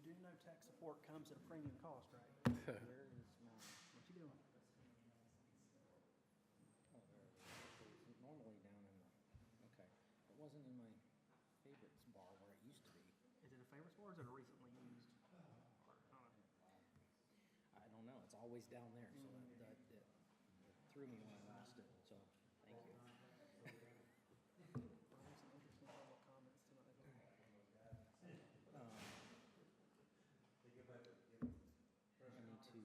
do know tech support comes at a premium cost, right? Where is my, What you doing? oh, there it is. It's normally down in the, okay. It wasn't in my favorites bar where it used to be. Is it a favorites bar or is it a recently used? I don't know, it's always down there, so it threw me when I lost it, so, thank you. Well, there's some interesting public comments tonight. I need to,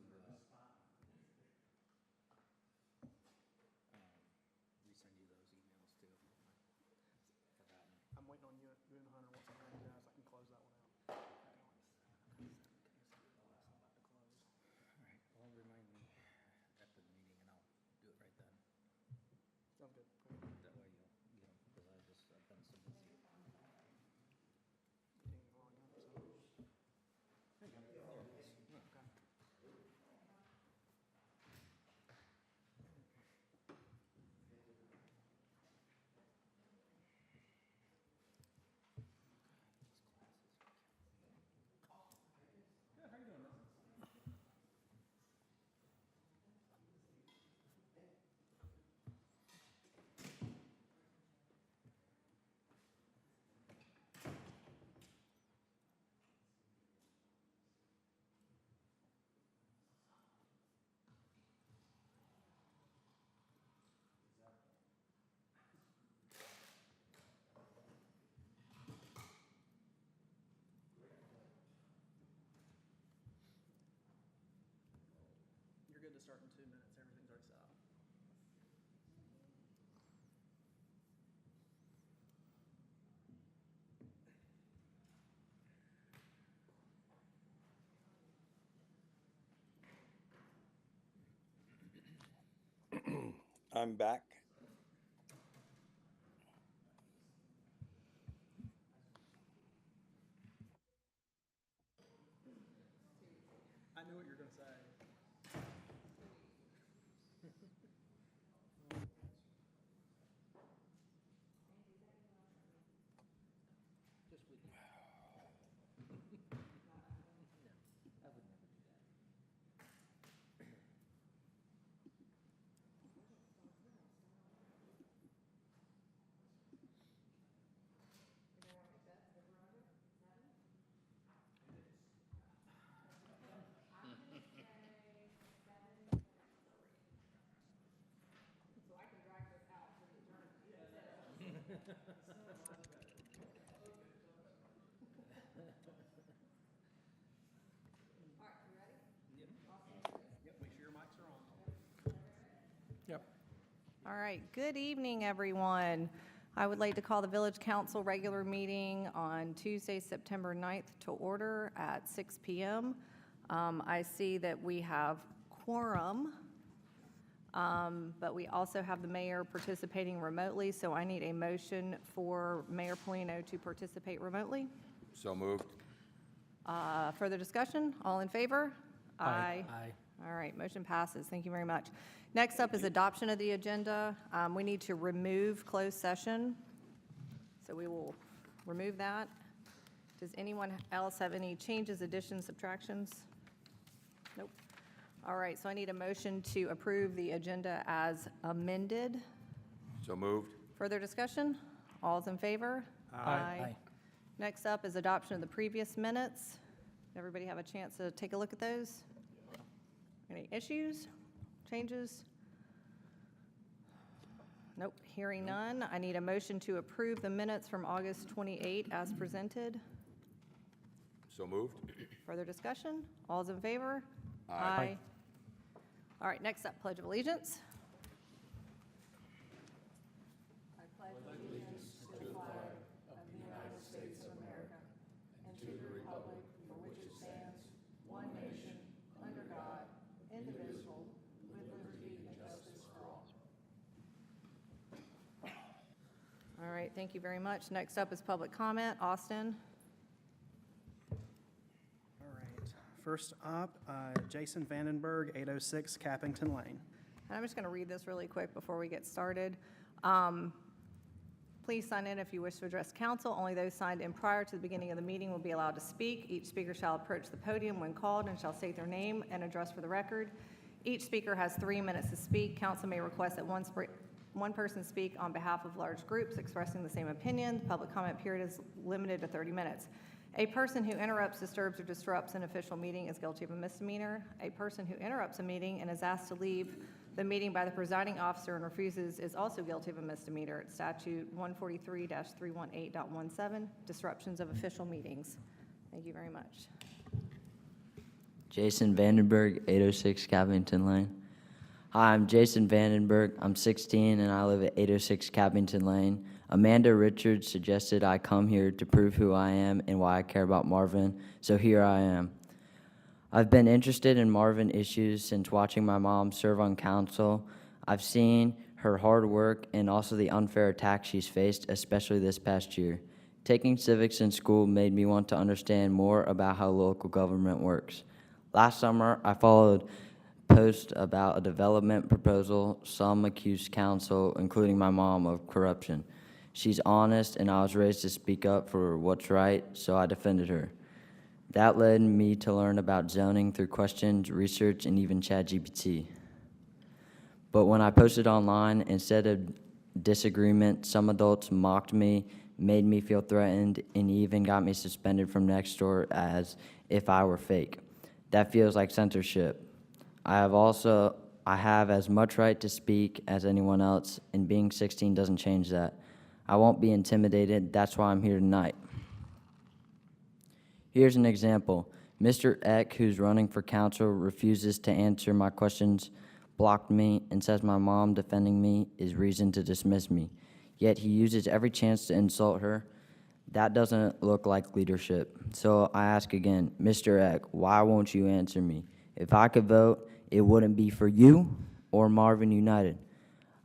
resend you those emails too. Forgotten. I'm waiting on you and Hunter. Once I'm ready, guys, I can close that one out. All right, well, remind me after the meeting and I'll do it right then. Sounds good. That way you'll get them, because I've been so busy. Getting the wrong episode. There you go. There it is. Oh, Okay. these classes. Good. How you doing, man? You're good to start in 2 minutes. Everything's already set up. I'm back. I knew what you were going to say. Just with you. No, I would never do that. Yep, make sure your mics are on. Yep. All right, good evening, everyone. I would like to call the Village Council regular meeting on Tuesday, September 9th to order at 6 PM. I see that we have quorum, but we also have the mayor participating remotely, so I need a motion for Mayor Polino to participate remotely. So moved. Further discussion? All in favor? Aye. Aye. All right, motion passes. Thank you very much. Next up is adoption of the agenda. We need to remove closed session, so we will remove that. Does anyone else have any changes, additions, subtractions? Nope. All right, so I need a motion to approve the agenda as amended. So moved. Further discussion? All's in favor? Aye. Next up is adoption of the previous minutes. Everybody have a chance to take a look at those? Any issues, changes? Nope, hearing none. I need a motion to approve the minutes from August 28 as presented. So moved. Further discussion? All's in favor? Aye. All right, next up, Pledge of Allegiance. All right, thank you very much. Next up is public comment. Austin? All right. First up, Jason Vandenberg, 806 Cappington Lane. And I'm just going to read this really quick before we get started. Please sign in if you wish to address council. Only those signed in prior to the beginning of the meeting will be allowed to speak. Each speaker shall approach the podium when called and shall state their name and address for the record. Each speaker has 3 minutes to speak. Council may request that one person speak on behalf of large groups expressing the same opinion. The public comment period is limited to 30 minutes. A person who interrupts, disturbs, or disrupts an official meeting is guilty of a misdemeanor. A person who interrupts a meeting and is asked to leave the meeting by the presiding officer and refuses is also guilty of a misdemeanor. It's statute 143-318.17, disruptions of official meetings. Thank you very much. Jason Vandenberg, 806 Cavington Lane. Hi, I'm Jason Vandenberg. I'm 16 and I live at 806 Cavington Lane. Amanda Richards suggested I come here to prove who I am and why I care about Marvin, so here I am. I've been interested in Marvin issues since watching my mom serve on council. I've seen her hard work and also the unfair attack she's faced, especially this past year. Taking civics in school made me want to understand more about how local government works. Last summer, I followed posts about a development proposal. Some accused council, including my mom, of corruption. She's honest, and I was raised to speak up for what's right, so I defended her. That led me to learn about zoning through questions, research, and even ChatGPT. But when I posted online, instead of disagreement, some adults mocked me, made me feel threatened, and even got me suspended from Nextdoor as if I were fake. That feels like censorship. I have as much right to speak as anyone else, and being 16 doesn't change that. I won't be intimidated. That's why I'm here tonight. Here's an example. Mr. Eck, who's running for council, refuses to answer my questions, blocked me, and says my mom defending me is reason to dismiss me. Yet he uses every chance to insult her. That doesn't look like leadership. So I ask again, Mr. Eck, why won't you answer me? If I could vote, it wouldn't be for you or Marvin United.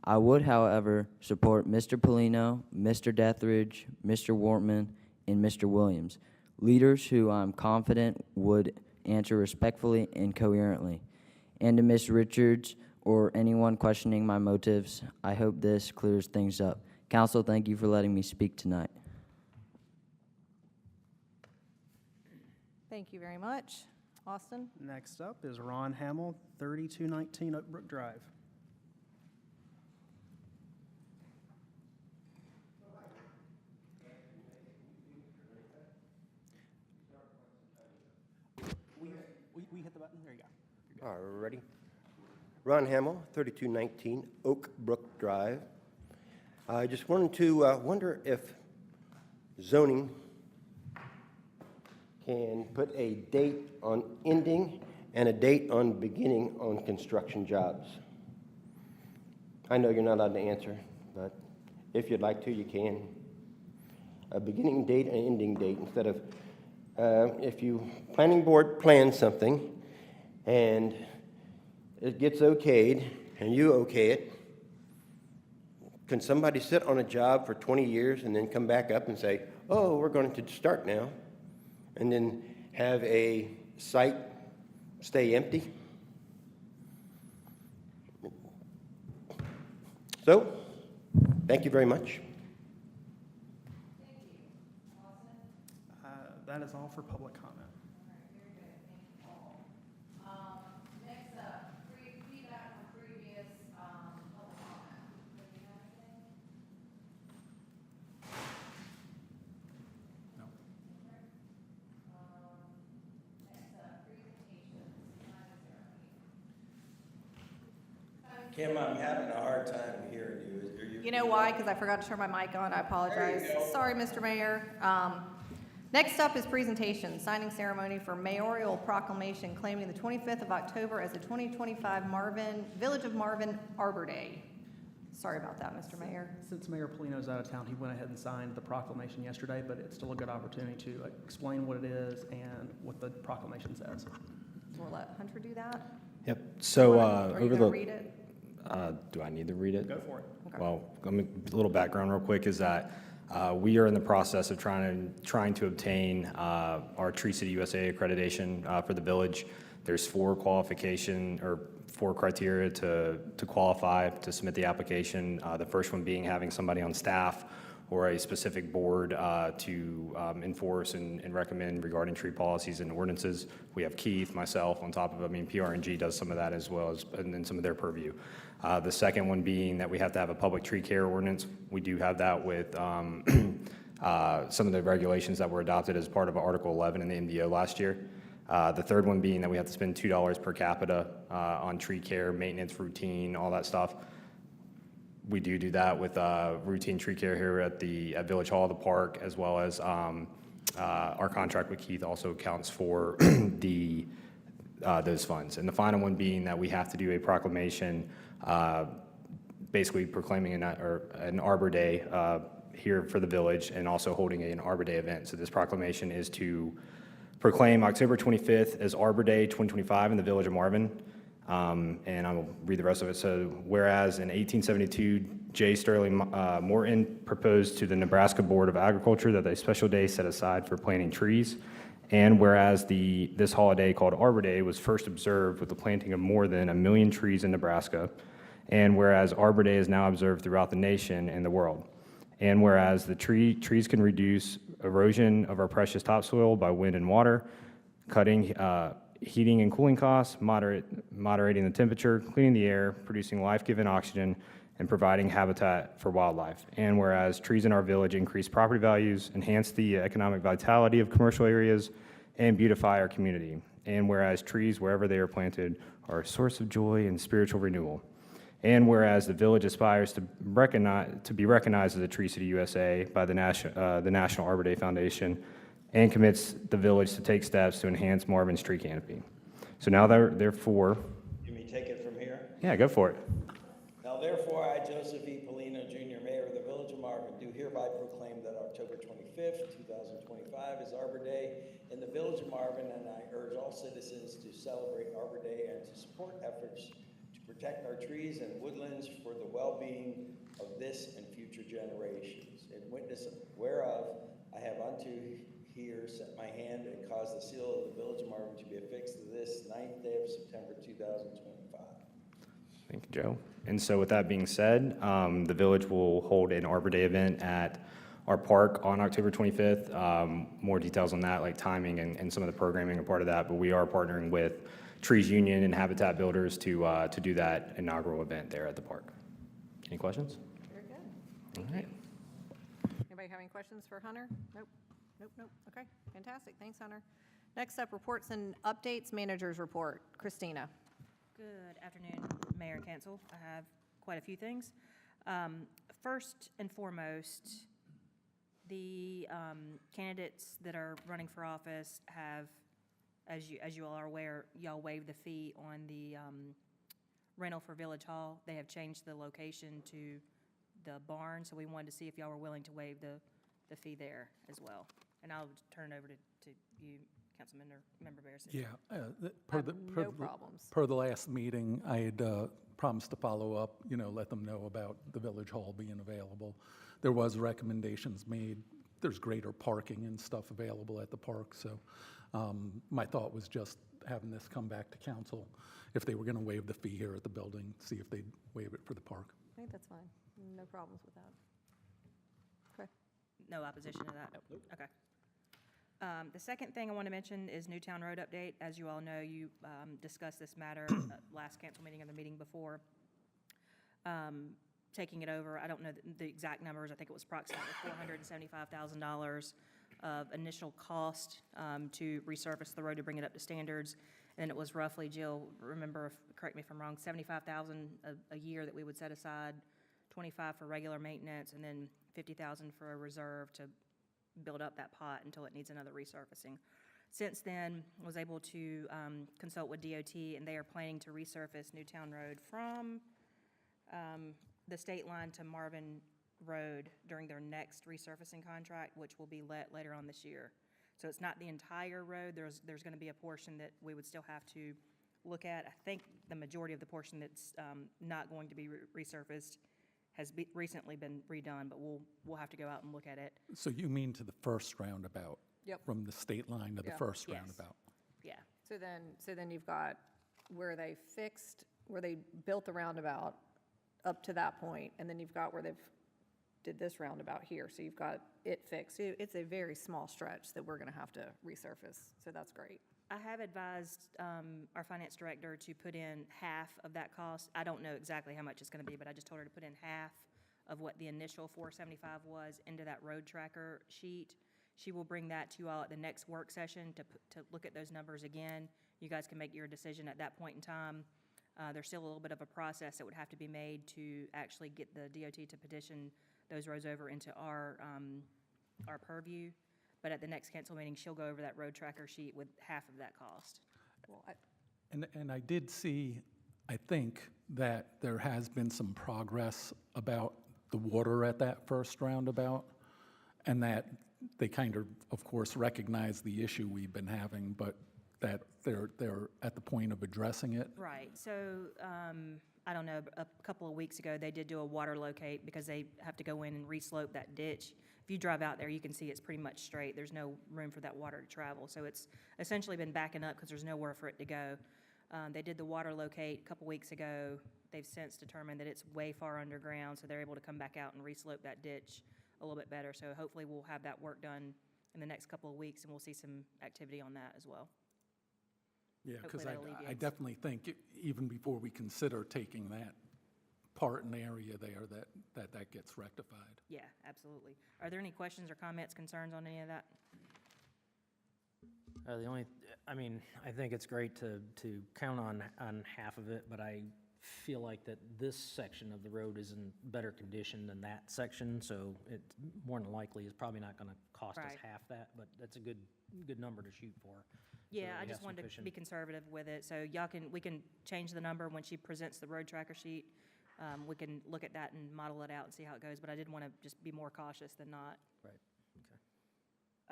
I would, however, support Mr. Polino, Mr. Deathridge, Mr. Wortman, and Mr. Williams, leaders who I'm confident would answer respectfully and coherently. And to Ms. Richards or anyone questioning my motives, I hope this clears things up. Council, thank you for letting me speak tonight. Thank you very much. Austin? Next up is Ron Hamill, 3219 Oak Brook Drive. We hit the button? There you go. All right, ready? Ron Hamill, 3219 Oak Brook Drive. I just wanted to wonder if zoning can put a date on ending and a date on beginning on construction jobs. I know you're not allowed to answer, but if you'd like to, you can. A beginning date and ending date instead of if you planning board plans something and it gets okayed and you okay it, can somebody sit on a job for 20 years and then come back up and say, oh, we're going to start now, and then have a site stay empty? So, thank you very much. That is all for public comment. Next up, feedback from previous public comment. Do you have anything? No. Next up, presentations. Kim, I'm having a hard time hearing you. You know why? Because I forgot to turn my mic on. I apologize. Sorry, Mr. Mayor. Next up is presentation, signing ceremony for mayoral proclamation claiming the 25th of October as the 2025 Village of Marvin Arbor Day. Sorry about that, Mr. Mayor. Since Mayor Polino's out of town, he went ahead and signed the proclamation yesterday, but it's still a good opportunity to explain what it is and what the proclamation says. We'll let Hunter do that. Yep. So Are you over going to the read it? do I need to read it? Go for it. Okay. Well, a little background real quick is that we are in the process of trying to obtain our Tree City USA accreditation for the village. There's four criteria to qualify to submit the application. The first one being having somebody on staff or a specific board to enforce and recommend regarding tree policies and ordinances. We have Keith, myself, on top of, PRNG does some of that as well as, and then some of their purview. The second one being that we have to have a public tree care ordinance. We do have that with some of the regulations that were adopted as part of Article 11 in the MDO last year. The third one being that we have to spend $2 per capita on tree care, maintenance, routine, all that stuff. We do that with routine tree care here at Village Hall, the park, as well as our contract with Keith also accounts for those funds. And the final one being that we have to do a proclamation basically proclaiming an Arbor Day here for the village and also holding an Arbor Day event. So this proclamation is to proclaim October 25th as Arbor Day 2025 in the village of Marvin. And I will read the rest of it. So whereas in 1872, J. Sterling Morton proposed to the Nebraska Board of Agriculture that a special day set aside for planting trees. And whereas this holiday called Arbor Day was first observed with the planting of more than 1 million trees in Nebraska. And whereas Arbor Day is now observed throughout the nation and the world. And whereas the trees can reduce erosion of our precious topsoil by wind and water, cutting heating and cooling costs, moderating the temperature, cleaning the air, producing life-giving oxygen, and providing habitat for wildlife. And whereas trees in our village increase property values, enhance the economic vitality of commercial areas, and beautify our community. And whereas trees, wherever they are planted, are a source of joy and spiritual renewal. And whereas the village aspires to be recognized as a Tree City USA by the National Arbor Day Foundation, and commits the village to take steps to enhance Marvin's tree canopy. So now therefore, You may take it from here. yeah, go for it. Now therefore, I, Joseph E. Polino, Jr., Mayor of the Village of Marvin, do hereby proclaim that October 25th, 2025 is Arbor Day in the Village of Marvin, and I urge all citizens to celebrate Arbor Day and to support efforts to protect our trees and woodlands for the well-being of this and future generations. In witness whereof, I have unto here set my hand and caused the seal of the Village of Marvin to be affixed to this 9th day of September 2025. Thank you, Joe. And so with that being said, the village will hold an Arbor Day event at our park on October 25th. More details on that, like timing and some of the programming are part of that, but we are partnering with Trees Union and Habitat Builders to do that inaugural event there at the park. Any questions? Very good. All right. Anybody have any questions for Hunter? Nope. Okay, fantastic. Thanks, Hunter. Next up, reports and updates, manager's report. Christina. Good afternoon, Mayor and Council. I have quite a few things. First and foremost, the candidates that are running for office have, as you all are aware, y'all waived the fee on the rental for Village Hall. They have changed the location to the barn, so we wanted to see if y'all were willing to waive the fee there as well. And I'll turn it over to you, Councilman or Member Barrison. Yeah, No problems. per the last meeting, I had promised to follow up, let them know about the Village Hall being available. There was recommendations made. There's greater parking and stuff available at the park, so my thought was just having this come back to council. If they were going to waive the fee here at the building, see if they'd waive it for the park. I think that's fine. No problems with that. Okay. No opposition to that? Nope. Okay. The second thing I want to mention is Newtown Road update. As you all know, you discussed this matter last council meeting or the meeting before. Taking it over, I don't know the exact numbers. I think it was approximately $475,000 of initial cost to resurface the road to bring it up to standards. And it was roughly, Jill, correct me if I'm wrong, $75,000 a year that we would set aside, $25,000 for regular maintenance, and then $50,000 for a reserve to build up that pot until it needs another resurfacing. Since then, was able to consult with DOT, and they are planning to resurface Newtown Road from the state line to Marvin Road during their next resurfacing contract, which will be let later on this year. So it's not the entire road. There's going to be a portion that we would still have to look at. I think the majority of the portion that's not going to be resurfaced has recently been redone, but we'll have to go out and look at it. So you mean to the first roundabout? Yep. From the state line to the first Yes. roundabout? Yeah. So then you've got where they built the roundabout up to that point, and then you've got where they've did this roundabout here, so you've got it fixed. It's a very small stretch that we're gonna have to resurface, so that's great. I have advised our finance director to put in half of that cost. I don't know exactly how much it's going to be, but I just told her to put in half of what the initial 475 was into that road tracker sheet. She will bring that to you all at the next work session to look at those numbers again. You guys can make your decision at that point in time. There's still a little bit of a process that would have to be made to actually get the DOT to petition those roads over into our purview. But at the next council meeting, she'll go over that road tracker sheet with half of that cost. Well, And I did see, I think, that there has been some progress about the water at that first roundabout, and that they kind of course, recognize the issue we've been having, but that they're at the point of addressing it. Right, so, I don't know, a couple of weeks ago, they did do a water locate because they have to go in and re-slope that ditch. If you drive out there, you can see it's pretty much straight. There's no room for that water to travel. So it's essentially been backing up because there's nowhere for it to go. They did the water locate a couple weeks ago. They've since determined that it's way far underground, so they're able to come back out and re-slope that ditch a little bit better. So hopefully we'll have that work done in the next couple of weeks, and we'll see some activity on that as well. Yeah, because Hopefully that I alleviates. definitely think even before we consider taking that part and area there, that gets rectified. Yeah, absolutely. Are there any questions or comments, concerns on any of that? The only, I mean, I think it's great to count on half of it, but I feel like that this section of the road is in better condition than that section, so it more than likely is probably not gonna cost us Right. half that, but that's a good number to shoot for. Yeah, we I just have wanted to sufficient- be conservative with it, so we can change the number when she presents the road tracker sheet. We can look at that and model it out and see how it goes, but I did want to just be more cautious than not. Right,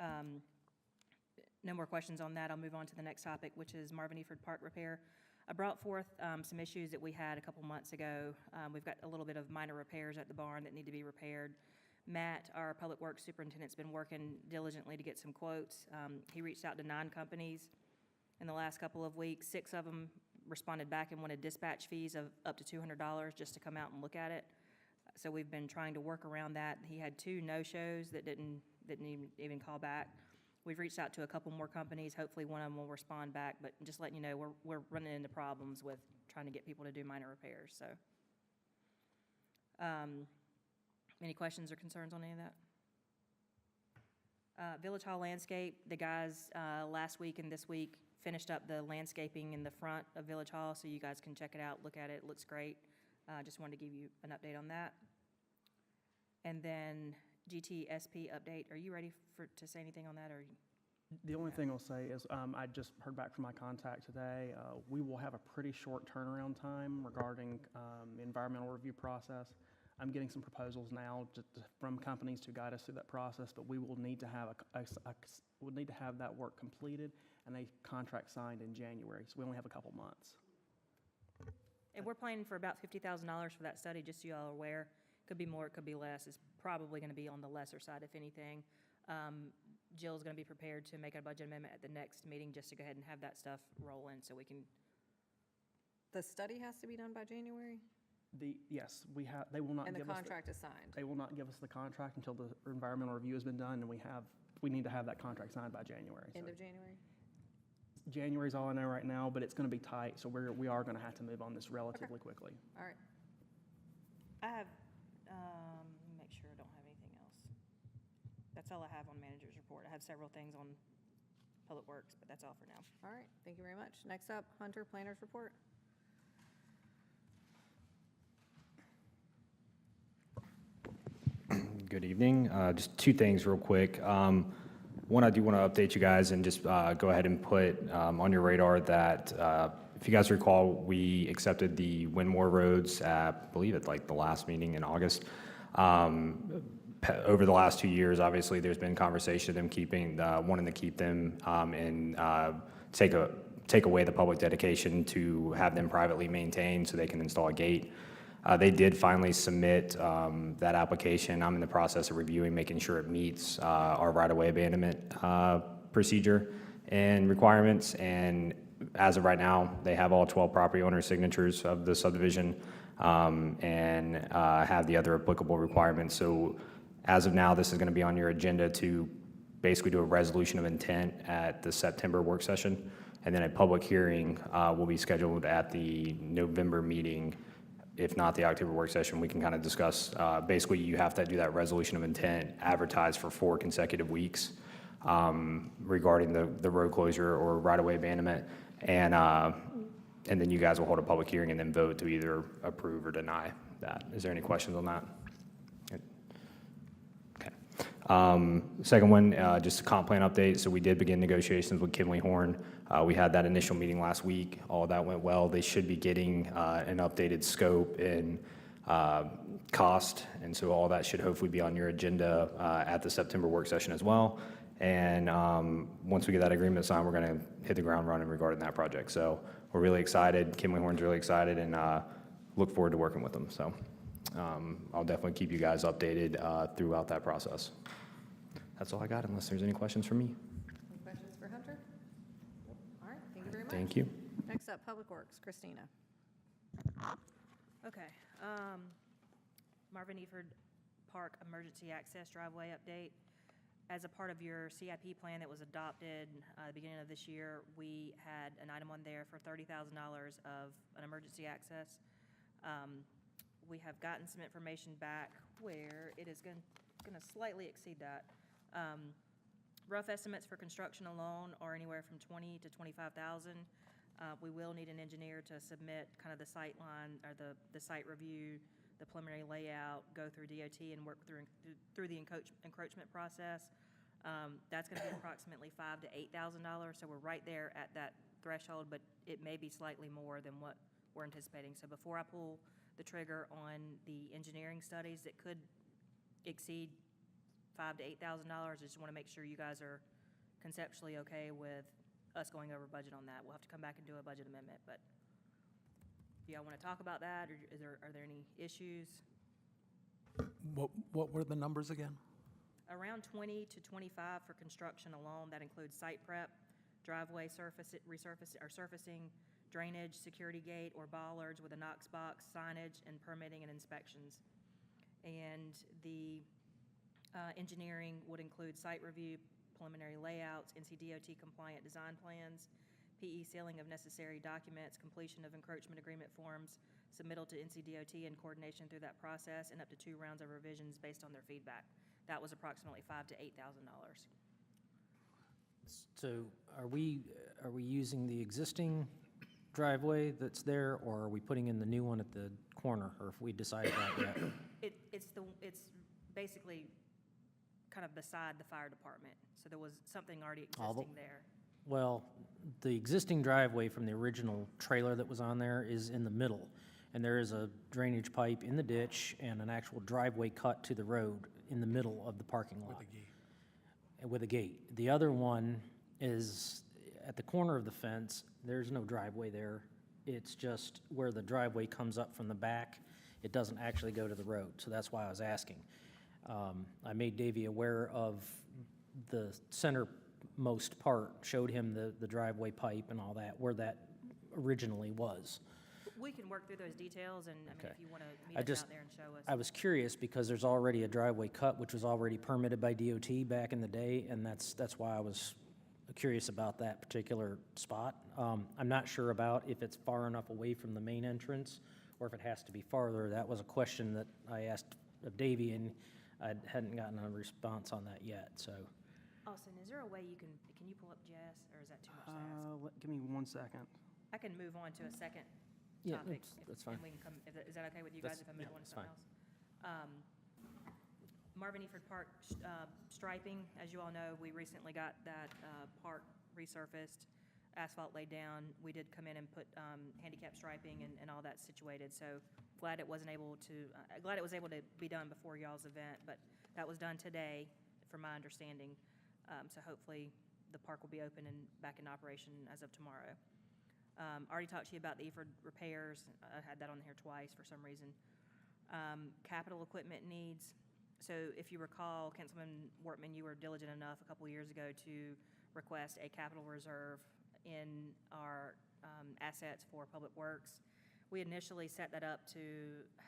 okay. No more questions on that. I'll move on to the next topic, which is Marvin Eford Park repair. I brought forth some issues that we had a couple months ago. We've got a little bit of minor repairs at the barn that need to be repaired. Matt, our Public Works Superintendent's been working diligently to get some quotes. He reached out to 9 companies in the last couple of weeks. 6 of them responded back and wanted dispatch fees of up to $200 just to come out and look at it. So we've been trying to work around that. He had 2 no-shows that didn't even call back. We've reached out to a couple more companies. Hopefully one of them will respond back, but just letting you know, we're running into problems with trying to get people to do minor repairs, so. Any questions or concerns on any of that? Village Hall landscape, the guys last week and this week finished up the landscaping in the front of Village Hall, so you guys can check it out, look at it, it looks great. Just wanted to give you an update on that. And then GTSP update, are you ready to say anything on that, or? The only thing I'll say is, I just heard back from my contact today. We will have a pretty short turnaround time regarding the environmental review process. I'm getting some proposals now from companies to guide us through that process, but we will need to have we'll need to have that work completed and a contract signed in January. So we only have a couple months. And we're planning for about $50,000 for that study, just so you all are aware. Could be more, it could be less. It's probably going to be on the lesser side, if anything. Jill's going to be prepared to make a budget amendment at the next meeting, just to go ahead and have that stuff roll in, so we can. The study has to be done by January, Yes, they will not and the give us. contract is signed. They will not give us the contract until the environmental review has been done, and we need to have that contract signed by January. End So of January? January's all I know right now, but it's going to be tight, so we are going to have to move on this relatively quickly. All right. I have, let me make sure I don't have anything else. That's all I have on manager's report. I have several things on Public Works, but that's all for now. All right, thank you very much. Next up, Hunter, Planner's Report. Good evening. Just 2 things real quick. One, I do want to update you guys and just go ahead and put on your radar that if you guys recall, we accepted the Winmore roads at, I believe at like the last meeting in August. Over the last 2 years, obviously, there's been conversation of them wanting to keep them and take away the public dedication to have them privately maintained so they can install a gate. They did finally submit that application. I'm in the process of reviewing, making sure it meets our right-of-way abandonment procedure and requirements. And as of right now, they have all 12 property owner signatures of the subdivision. and have the other applicable requirements. So as of now, this is going to be on your agenda to basically do a resolution of intent at the September work session, and then a public hearing will be scheduled at the November meeting. If not the October work session, we can kind of discuss, basically you have to do that resolution of intent advertised for 4 consecutive weeks regarding the road closure or right-of-way abandonment. And then you guys will hold a public hearing and then vote to either approve or deny that. Is there any questions on that? Okay. Second one, just a comp plan update. So we did begin negotiations with Kinley Horn. We had that initial meeting last week. All of that went well. They should be getting an updated scope and cost, and so all that should hopefully be on your agenda at the September work session as well. And once we get that agreement signed, we're going to hit the ground running regarding that project. So we're really excited. Kinley Horn's really excited, and look forward to working with them. So I'll definitely keep you guys updated throughout that process. That's all I got, unless there's any questions for me. Any questions for Hunter? All right, thank you very much. Thank you. Next up, Public Works, Christina. Okay. Marvin Eford Park Emergency Access Driveway Update. As a part of your CIP plan that was adopted at the beginning of this year, we had an item on there for $30,000 of an emergency access. We have gotten some information back where it is going to slightly exceed that. Rough estimates for construction alone are anywhere from $20,000 to $25,000. We will need an engineer to submit kind of the sight line or the site review, the preliminary layout, go through DOT and work through the encroachment process. That's going to be approximately $5,000 to $8,000. So we're right there at that threshold, but it may be slightly more than what we're anticipating. So before I pull the trigger on the engineering studies that could exceed $5,000 to $8,000, I just want to make sure you guys are conceptually okay with us going over budget on that. We'll have to come back and do a budget amendment, but do y'all want to talk about that, or are there any issues? What were the numbers again? Around 20 to 25 for construction alone. That includes site prep, driveway surfacing, drainage, security gate or bollards with a Knox box, signage, and permitting and inspections. And the engineering would include site review, preliminary layouts, NCDOT compliant design plans, PE sealing of necessary documents, completion of encroachment agreement forms, submittal to NCDOT and coordination through that process, and up to 2 rounds of revisions based on their feedback. That was approximately $5,000 to $8,000. So are we using the existing driveway that's there, or are we putting in the new one at the corner, or if we decided that yet? It's basically kind of beside the fire department, so there was something already existing there. Well, the existing driveway from the original trailer that was on there is in the middle, and there is a drainage pipe in the ditch and an actual driveway cut to the road in the middle of the parking lot. With a gate. The other one is at the corner of the fence. There's no driveway there. It's just where the driveway comes up from the back. It doesn't actually go to the road, so that's why I was asking. I made Davey aware of the centermost part, showed him the driveway pipe and all that, where that originally was. We can work through those details, and I mean, Okay. if you want to meet us out there and show us. I was curious because there's already a driveway cut, which was already permitted by DOT back in the day, and that's why I was curious about that particular spot. I'm not sure about if it's far enough away from the main entrance or if it has to be farther. That was a question that I asked of Davey, and I hadn't gotten a response on that yet, so. Austin, is there a way can you pull up Jess, or is that too much to ask? Give me 1 second. I can move on to a second Yeah, topic. that's fine. And we can come, is that okay with you guys if I move on to That's something else? Marvin Eford Park striping, as you all know, we recently got that park resurfaced, asphalt laid down. We did come in and put handicap striping and all that situated, so glad it was able to be done before y'all's event, but that was done today, from my understanding. So hopefully the park will be open and back in operation as of tomorrow. Already talked to you about the Eford repairs. I had that on here twice for some reason. Capital equipment needs. So if you recall, Councilman Wortman, you were diligent enough a couple years ago to request a capital reserve in our assets for Public Works. We initially set that up to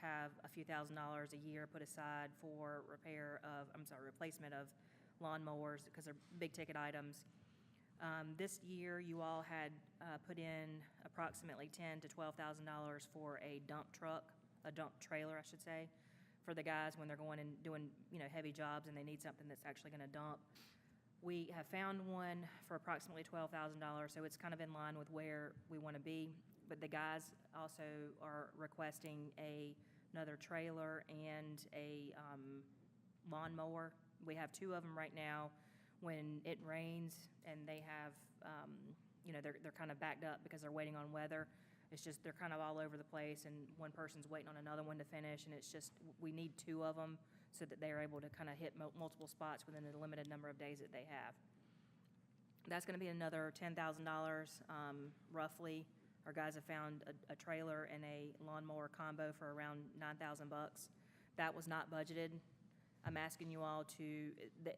have a few $1,000s a year put aside for replacement of lawnmowers, because they're big-ticket items. This year, you all had put in approximately $10,000 to $12,000 for a dump truck, a dump trailer, I should say, for the guys when they're going and doing, heavy jobs and they need something that's actually going to dump. We have found one for approximately $12,000, so it's kind of in line with where we want to be. But the guys also are requesting another trailer and a lawnmower. We have 2 of them right now. When it rains and they have, they're kind of backed up because they're waiting on weather. It's just, they're kind of all over the place, and one person's waiting on another one to finish, and it's just, we need 2 of them so that they're able to kind of hit multiple spots within the limited number of days that they have. That's going to be another $10,000, roughly. Our guys have found a trailer and a lawnmower combo for around $9,000. That was not budgeted. I'm asking you all to,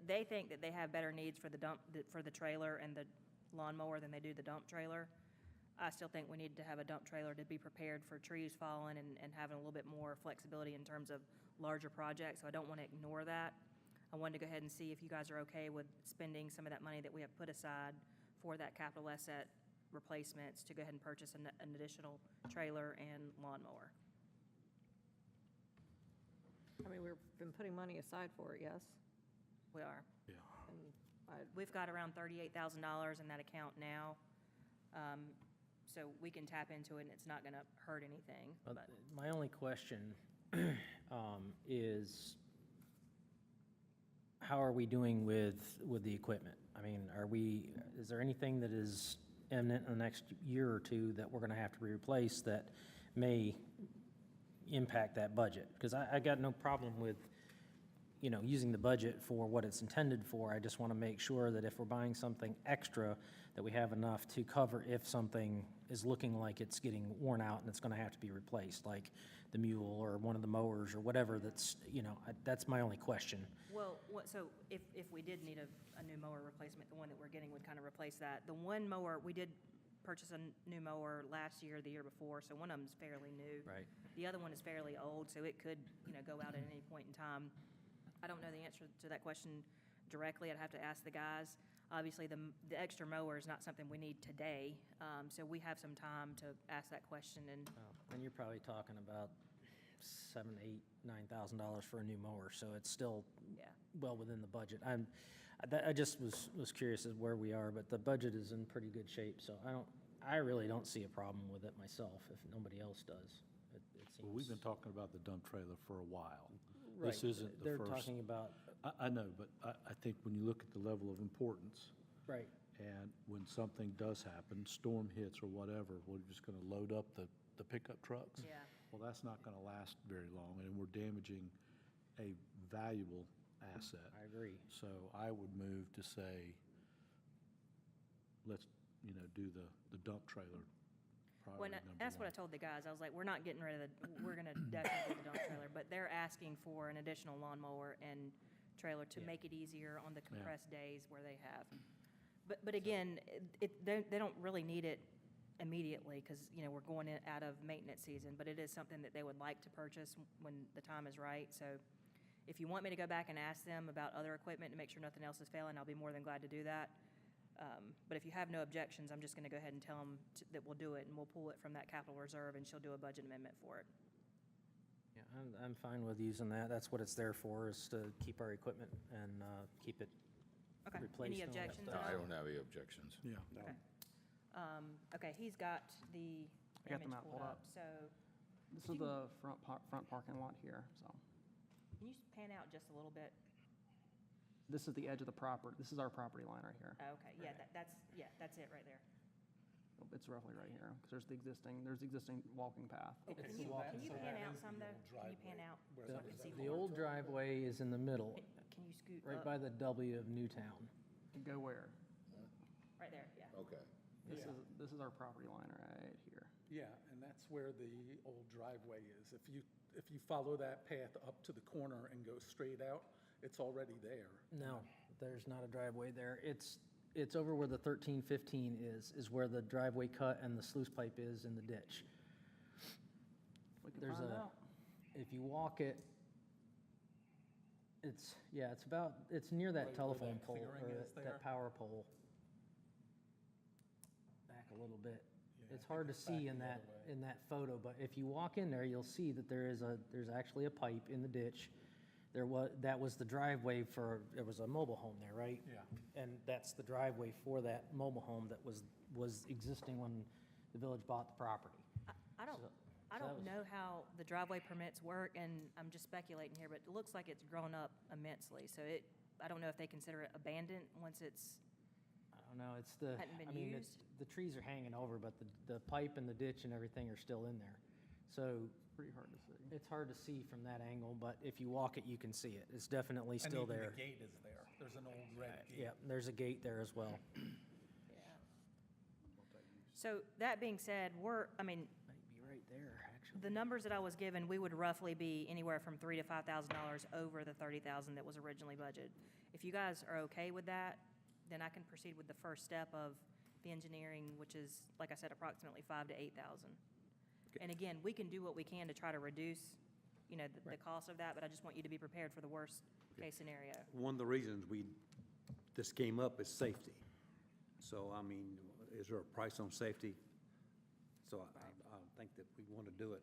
they think that they have better needs for the trailer and the lawnmower than they do the dump trailer. I still think we need to have a dump trailer to be prepared for trees falling and having a little bit more flexibility in terms of larger projects, so I don't want to ignore that. I wanted to go ahead and see if you guys are okay with spending some of that money that we have put aside for that capital asset replacements to go ahead and purchase an additional trailer and lawnmower. I mean, we've been putting money aside for it, yes? We are. Yeah. And We've got around $38,000 in that account now, so we can tap into it and it's not going to hurt anything. But My only question is, how are we doing with the equipment? I mean, is there anything that is imminent in the next year or 2 that we're going to have to replace that may impact that budget? Because I got no problem with, using the budget for what it's intended for. I just want to make sure that if we're buying something extra, that we have enough to cover if something is looking like it's getting worn out and it's going to have to be replaced, like the mule or one of the mowers or whatever that's, that's my only question. Well, so if we did need a new mower replacement, the one that we're getting would kind of replace that. The one mower, we did purchase a new mower last year, the year before, so one of them's fairly new. Right. The other one is fairly old, so it could, go out at any point in time. I don't know the answer to that question directly. I'd have to ask the guys. Obviously, the extra mower is not something we need today, so we have some time to ask that question. And you're probably talking about $7,000, $8,000, $9,000 for a new mower, so it's still Yeah. well within the budget. I just was curious as where we are, but the budget is in pretty good shape, so I really don't see a problem with it myself if nobody else does. It seems. Well, we've been talking about the dump trailer for a while. Right, This isn't the they're first. talking about, I know, but I think when you look at the level of importance, right, and when something does happen, storm hits or whatever, we're just going to load up the pickup trucks. Yeah. Well, that's not going to last very long, and we're damaging a valuable asset. I agree. So I would move to say, let's, do the dump trailer priority number That's what I 1. told the guys. I was like, we're not getting rid of we're going to definitely do the dump trailer, but they're asking for an additional lawnmower and trailer to make it easier on the compressed days where they have. But again, they don't really need it immediately because, we're going out of maintenance season, but it is something that they would like to purchase when the time is right. So if you want me to go back and ask them about other equipment to make sure nothing else is failing, I'll be more than glad to do that. But if you have no objections, I'm just going to go ahead and tell them that we'll do it, and we'll pull it from that capital reserve, and she'll do a budget amendment for it. Yeah, I'm fine with using that. That's what it's there for, is to keep our equipment and keep it Okay. replaced. Any and all that objections? stuff. I don't have any objections. Yeah. Okay. Okay, he's got the I got the image map pulled pulled up. up. So This is the front parking lot here, so. can you pan out just a little bit? This is the edge of the property. This is our property line right here. Oh, okay, yeah, that's it right there. It's roughly right here, because there's the existing walking path. Can you pan out some though? Can you pan out so I can see The more? old driveway is in the middle, Can you scoot right up? by the W of Newtown. Go where? Right there, yeah. Okay. This is our property line right here. Yeah, and that's where the old driveway is. If you follow that path up to the corner and go straight out, it's already there. No, there's not a driveway there. It's over where the 1315 is where the driveway cut and the sluice pipe is in the ditch. We can There's find a, out. if you walk it, it's, yeah, it's near that Right where telephone that pole, clearing or is there? that power pole. Back a little bit. Yeah, It's I hard to think it's back see the in other that, way. in that photo, but if you walk in there, you'll see that there's actually a pipe in the ditch. That was the driveway for, there was a mobile home there, right? Yeah. And that's the driveway for that mobile home that was existing when the village bought the property. I don't, So- I so that don't was- know how the driveway permits work, and I'm just speculating here, but it looks like it's grown up immensely. So I don't know if they consider it abandoned once it's, I don't know, it's the, Hadn't been I mean, used? the trees are hanging over, but the pipe and the ditch and everything are still in there. So Pretty hard to see. it's hard to see from that angle, but if you walk it, you can see it. It's definitely still And even there. the gate is there. There's an old red gate. Yeah, there's a gate there as well. so that being said, Might be right there, actually. the numbers that I was given, we would roughly be anywhere from $3,000 to $5,000 over the $30,000 that was originally budgeted. If you guys are okay with that, then I can proceed with the first step of the engineering, which is, like I said, approximately $5,000 to $8,000. And again, we can do what we can to try to reduce, the cost of that, but I just want you to be prepared for the worst-case scenario. One of the reasons this came up is safety. So, I mean, is there a price on safety? So I think that we want to do it.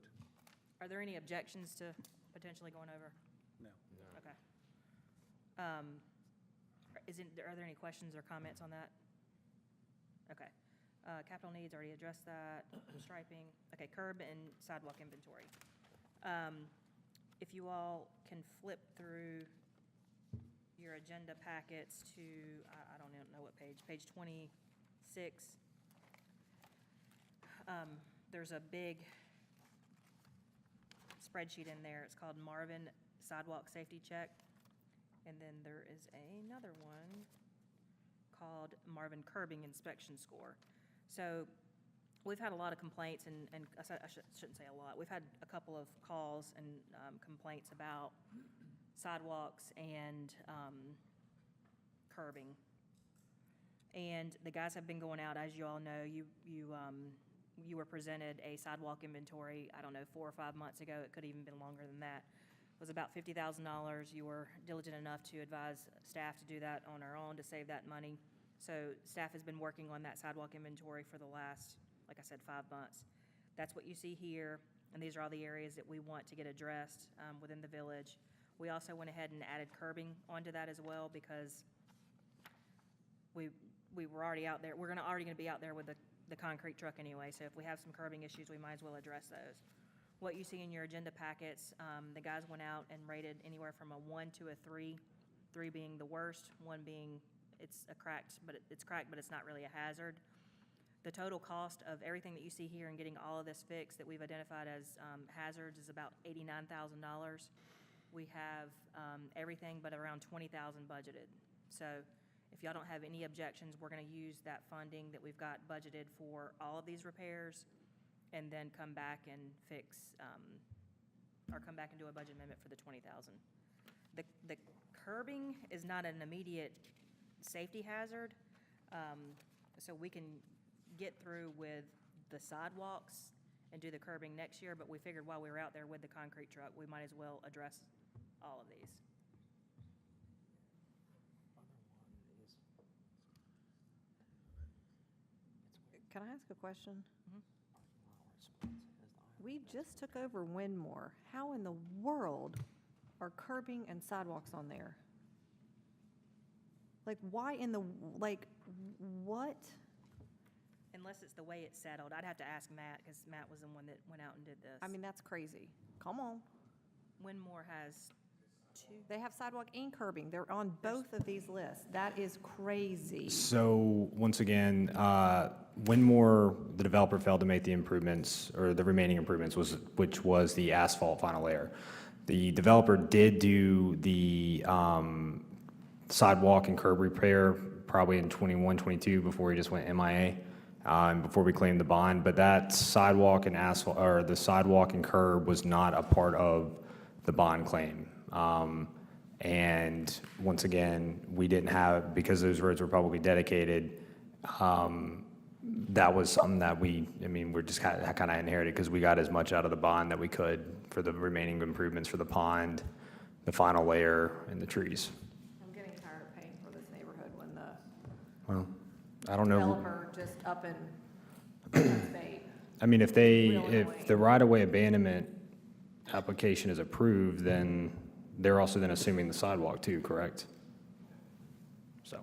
Are there any objections to potentially going over? No. Okay. Are there any questions or comments on that? Okay. Capital needs, already addressed that. Striping, okay, curb and sidewalk inventory. If you all can flip through your agenda packets to, I don't know what page 26. There's a big spreadsheet in there. It's called Marvin Sidewalk Safety Check. And then there is another one called Marvin Curbing Inspection Score. So we've had a lot of complaints, and I shouldn't say a lot. We've had a couple of calls and complaints about sidewalks and curbing. And the guys have been going out, as you all know, you were presented a sidewalk inventory, I don't know, 4 or 5 months ago. It could have even been longer than that. It was about $50,000. You were diligent enough to advise staff to do that on our own to save that money. So staff has been working on that sidewalk inventory for the last, like I said, 5 months. That's what you see here, and these are all the areas that we want to get addressed within the village. We also went ahead and added curbing onto that as well, because we were already out there. We're already gonna be out there with the concrete truck anyway, so if we have some curbing issues, we might as well address those. What you see in your agenda packets, the guys went out and rated anywhere from a 1 to a 3, 3 being the worst, 1 being it's cracked, but it's not really a hazard. The total cost of everything that you see here and getting all of this fixed that we've identified as hazards is about $89,000. We have everything but around $20,000 budgeted. So if y'all don't have any objections, we're going to use that funding that we've got budgeted for all of these repairs, and then come back and fix, or come back and do a budget amendment for the $20,000. The curbing is not an immediate safety hazard, so we can get through with the sidewalks and do the curbing next year, but we figured while we were out there with the concrete truck, we might as well address all of these. Can I ask a question? We just took over Winmore. How in the world are curbing and sidewalks on there? Like, why in the, what? Unless it's the way it's settled. I'd have to ask Matt, because Matt was the one that went out and did this. I mean, that's crazy. Come on. Winmore has 2. They have sidewalk and curbing. They're on both of these lists. That is crazy. So, once again, Winmore, the developer failed to make the improvements, or the remaining improvements, which was the asphalt final layer. The developer did do the sidewalk and curb repair probably in 21, 22 before he just went MIA, and before we claimed the bond. But that sidewalk and asphalt, or the sidewalk and curb, was not a part of the bond claim. And once again, we didn't have, because those roads were publicly dedicated, that was something that we're just kind of inherited because we got as much out of the bond that we could for the remaining improvements for the pond, the final layer, and the trees. I'm getting tired of paying for this neighborhood when the Well, I don't know. developer just up and cuts bait. I mean, if Really if annoying. the right-of-way abandonment application is approved, then they're also then assuming the sidewalk too, correct? So,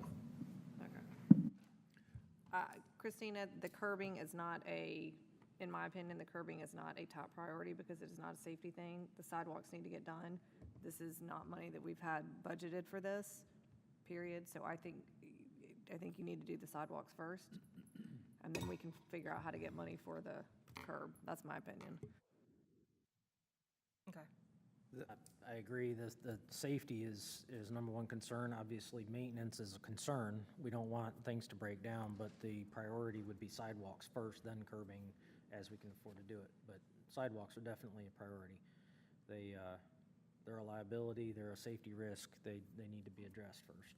Christina, the curbing is not in my opinion, the curbing is not a top priority because it is not a safety thing. The sidewalks need to get done. This is not money that we've had budgeted for this, period. So I think you need to do the sidewalks first, and then we can figure out how to get money for the curb. That's my opinion. Okay. I agree, the safety is number one concern. Obviously, maintenance is a concern. We don't want things to break down, but the priority would be sidewalks first, then curbing as we can afford to do it. But sidewalks are definitely a priority. They're a liability, they're a safety risk, they need to be addressed first.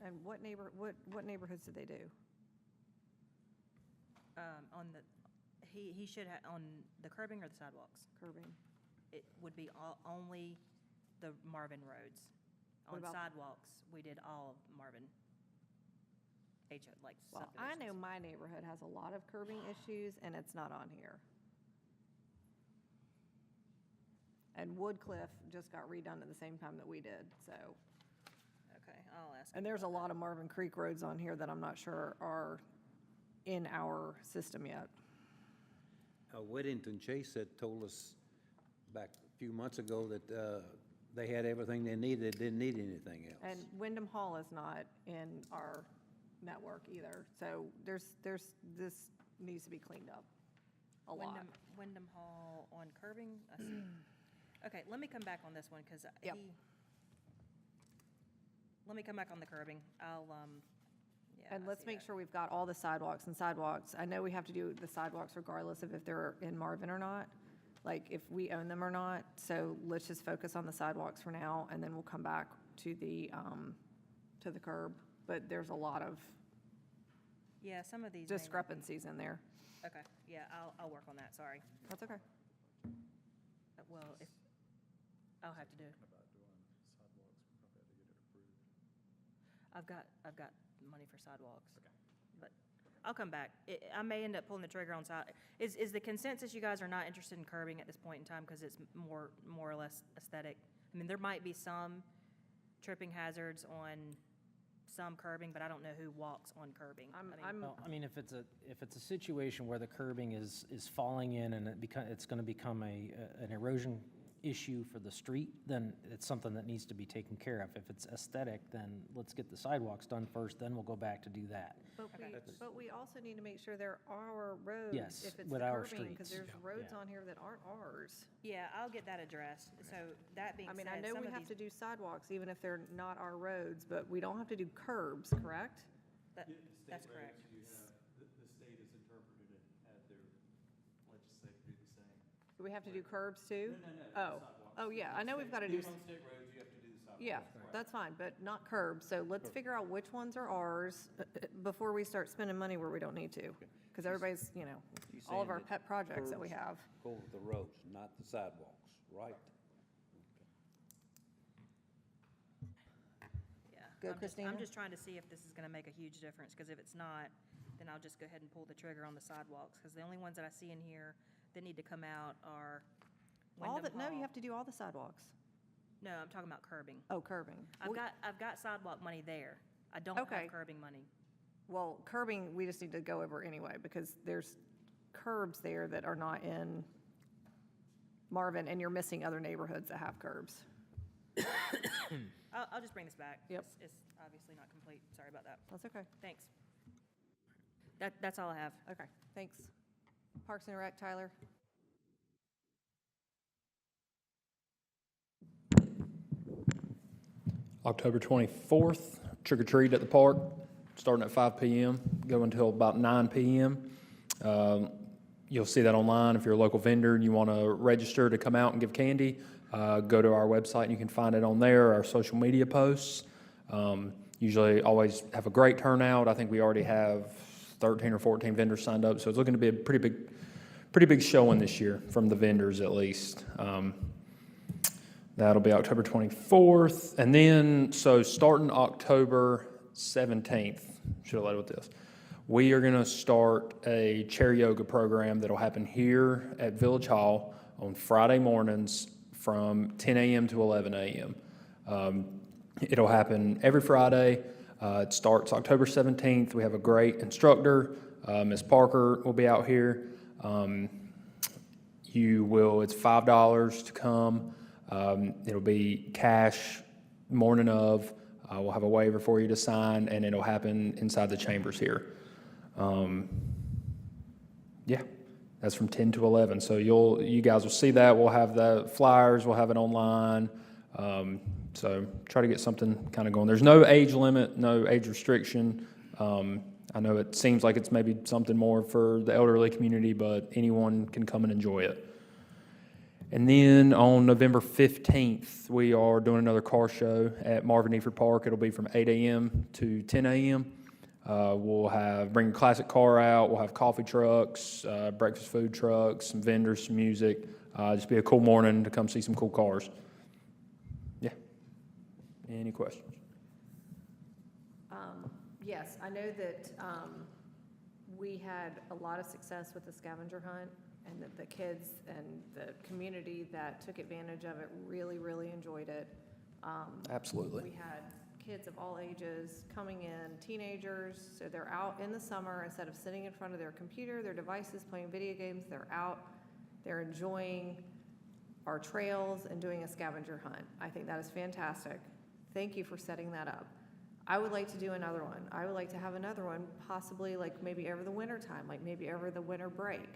And what neighborhoods did they do? On the, he should have, on the curbing or the sidewalks? Curbing. It would be only the Marvin roads. What On about- sidewalks, we did all of Marvin. Well, I know my neighborhood has a lot of curbing issues, and it's not on here. And Woodcliff just got redone at the same time that we did, so. Okay, I'll ask. And there's a lot of Marvin Creek roads on here that I'm not sure are in our system yet. Whittington Chase had told us back a few months ago that they had everything they needed, they didn't need anything else. And Wyndham Hall is not in our network either, so this needs to be cleaned up a lot. Wyndham Hall on curbing, I see. Okay, let me come back on this one, because Yep. let me come back on the curbing. I'll, yeah. And I let's see make that. sure we've got all the sidewalks and sidewalks. I know we have to do the sidewalks regardless of if they're in Marvin or not, like if we own them or not. So let's just focus on the sidewalks for now, and then we'll come back to the curb. But there's a lot of Yeah, some of these. may not be- discrepancies in there. Okay, yeah, I'll work on that, sorry. That's okay. Well, if, I'll have to do. I've got money for sidewalks. But I'll come back. I may end up pulling the trigger on side. Is the consensus you guys are not interested in curbing at this point in time because it's more or less aesthetic? I mean, there might be some tripping hazards on some curbing, but I don't know who walks on curbing. Well, I mean, if it's a situation where the curbing is falling in and it's gonna become an erosion issue for the street, then it's something that needs to be taken care of. If it's aesthetic, then let's get the sidewalks done first, then we'll go back to do that. But we also need to make sure they're our roads. Yes, if it's with the our curbing, because streets. there's roads Yeah. on here that aren't ours. Yeah, I'll get that addressed. So that being I said, mean, I know some we of have to these- do sidewalks, even if they're not our roads, but we don't have to do curbs, correct? That's correct. Do we have to do curbs too? Oh, yeah, I know we've got to do. Yeah, that's fine, but not curbs, so let's figure out which ones are ours before we start spending money where we don't need to. Because everybody's, all of our pet projects that we have. Go with the roads, not the sidewalks, right? Yeah. Go, I'm Christina? just trying to see if this is gonna make a huge difference, because if it's not, then I'll just go ahead and pull the trigger on the sidewalks, because the only ones that I see in here that need to come out are Wyndham No, you Hall. have to do all the sidewalks. No, I'm talking about curbing. Oh, curbing. I've got sidewalk money there. I don't Okay. have curbing money. Well, curbing, we just need to go over anyway, because there's curbs there that are not in Marvin, and you're missing other neighborhoods that have curbs. I'll just bring this back. Yep. It's obviously not complete. Sorry about that. That's okay. Thanks. That's all I have. Okay, thanks. Parks and Rec, Tyler? October 24th, trick or treat at the park, starting at 5 p.m., going until about 9 p.m. You'll see that online. If you're a local vendor and you want to register to come out and give candy, go to our website and you can find it on there, our social media posts. Usually always have a great turnout. I think we already have 13 or 14 vendors signed up, so it's looking to be a pretty big showing this year from the vendors at least. That'll be October 24th, and then, so starting October 17th, should have led with this, we are gonna start a chair yoga program that'll happen here at Village Hall on Friday mornings from 10 a.m. to 11 a.m. It'll happen every Friday. It starts October 17th. We have a great instructor. Ms. Parker will be out here. It's $5 to come. It'll be cash morning of. We'll have a waiver for you to sign, and it'll happen inside the chambers here. Yeah, that's from 10 to 11. So you guys will see that. We'll have the flyers. We'll have it online. So try to get something kind of going. There's no age limit, no age restriction. I know it seems like it's maybe something more for the elderly community, but anyone can come and enjoy it. And then on November 15th, we are doing another car show at Marvin Eford Park. It'll be from 8 a.m. to 10 a.m. We'll bring a classic car out. We'll have coffee trucks, breakfast food trucks, some vendors, some music. Just be a cool morning to come see some cool cars. Yeah. Any questions? Yes, I know that we had a lot of success with the scavenger hunt, and that the kids and the community that took advantage of it really, really enjoyed it. Absolutely. We had kids of all ages coming in, teenagers, so they're out in the summer instead of sitting in front of their computer, their devices, playing video games, they're out, they're enjoying our trails and doing a scavenger hunt. I think that is fantastic. Thank you for setting that up. I would like to do another one. I would like to have another one, possibly like maybe over the winter time, like maybe over the winter break.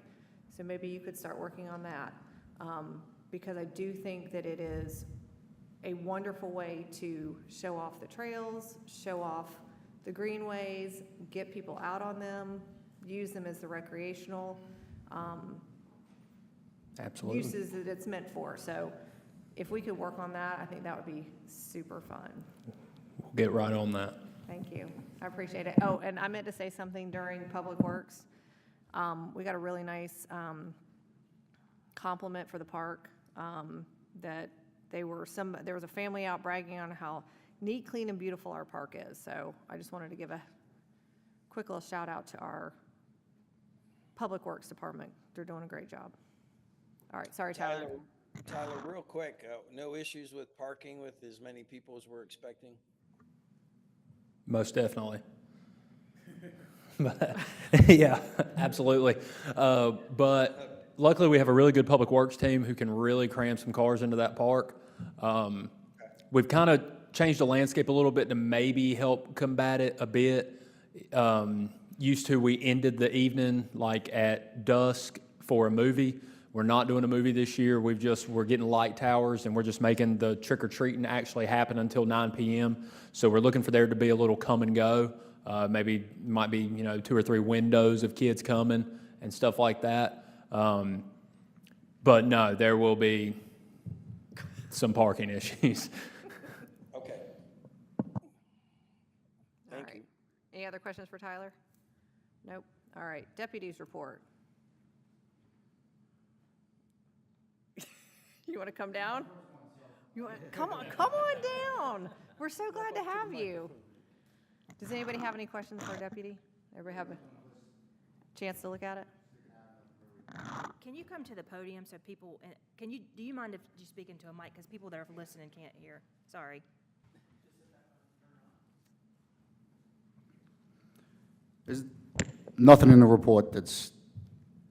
So maybe you could start working on that, because I do think that it is a wonderful way to show off the trails, show off the greenways, get people out on them, use them as the recreational Absolutely. uses that it's meant for. So if we could work on that, I think that would be super fun. We'll get right on that. Thank you. I appreciate it. Oh, and I meant to say something during Public Works. We got a really nice compliment for the park, that there was a family out bragging on how neat, clean, and beautiful our park is. So I just wanted to give a quick little shout out to our Public Works Department. They're doing a great job. All right, sorry, Tyler. Tyler, real quick, no issues with parking with as many people as we're expecting? Most definitely. But, yeah, absolutely. But luckily, we have a really good public works team who can really cram some cars into that park. We've kind of changed the landscape a little bit to maybe help combat it a bit. Used to, we ended the evening like at dusk for a movie. We're not doing a movie this year. We're getting light towers, and we're just making the trick-or-treating actually happen until 9 p.m. So we're looking for there to be a little come and go. Maybe might be 2 or 3 windows of kids coming and stuff like that. But no, there will be some parking issues. Okay. All right. Any other questions for Tyler? Nope. All right. Deputies report. You want to come down? Come on down. We're so glad to have you. Does anybody have any questions for our deputy? Everybody have a chance to look at it? Can you come to the podium so people, do you mind if you speak into a mic? Because people that are listening can't hear. Sorry. There's nothing in the report that's,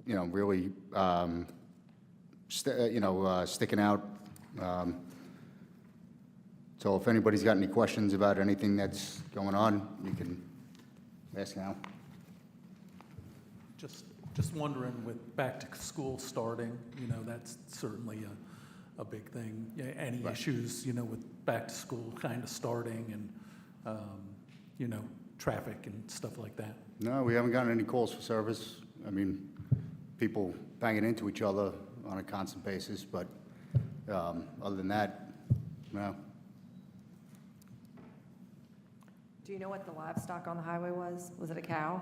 really, sticking out. So if anybody's got any questions about anything that's going on, you can ask now. Just wondering, with back to school starting, that's certainly a big thing. Yeah, any Right. issues, with back to school kind of starting and, traffic and stuff like that? No, we haven't gotten any calls for service. I mean, people banging into each other on a constant basis, but other than that, no. Do you know what the livestock on the highway was? Was it a cow?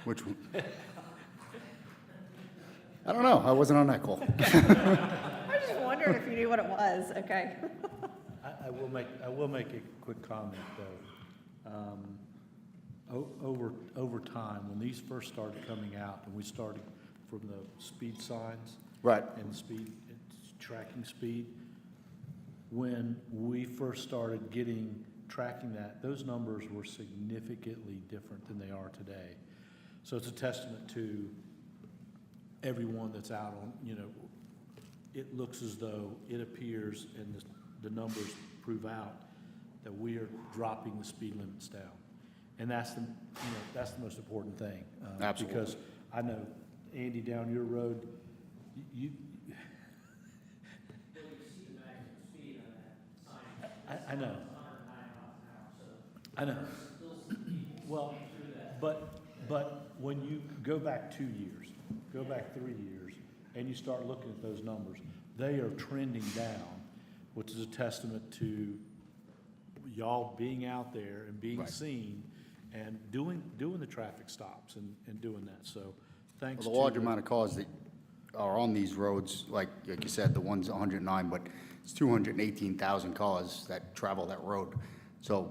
which, I don't know, I wasn't on that call. I was just wondering if you knew what it was. Okay. I will make a quick comment, though. Over time, when these first started coming out, and we started from the speed signs. Right. And speed, tracking speed, when we first started tracking that, those numbers were significantly different than they are today. So it's a testament to everyone that's out on, it looks as though it appears, and the numbers prove out, that we are dropping the speed limits down. And that's that's the most important thing. Absolutely. Because I know, Andy, down your road, you I know. I know. Well, but when you go back 2 years, go back 3 years, and you start looking at those numbers, they are trending down, which is a testament to y'all being out there and being Right. seen and doing the traffic stops and doing that. So thanks Well, to. the large amount of cars that are on these roads, like you said, the one's 109, but it's 218,000 cars that travel that road. So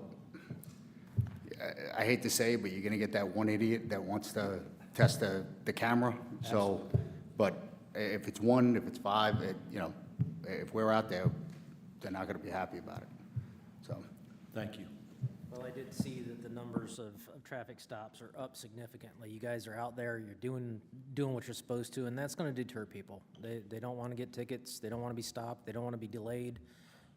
I hate to say it, but you're gonna get that one idiot that wants to test the camera. So, but if it's one, if it's five, if we're out there, they're not gonna be happy about it. So, Thank you. Well, I did see that the numbers of traffic stops are up significantly. You guys are out there, you're doing what you're supposed to, and that's gonna deter people. They don't wanna get tickets, they don't wanna be stopped, they don't wanna be delayed.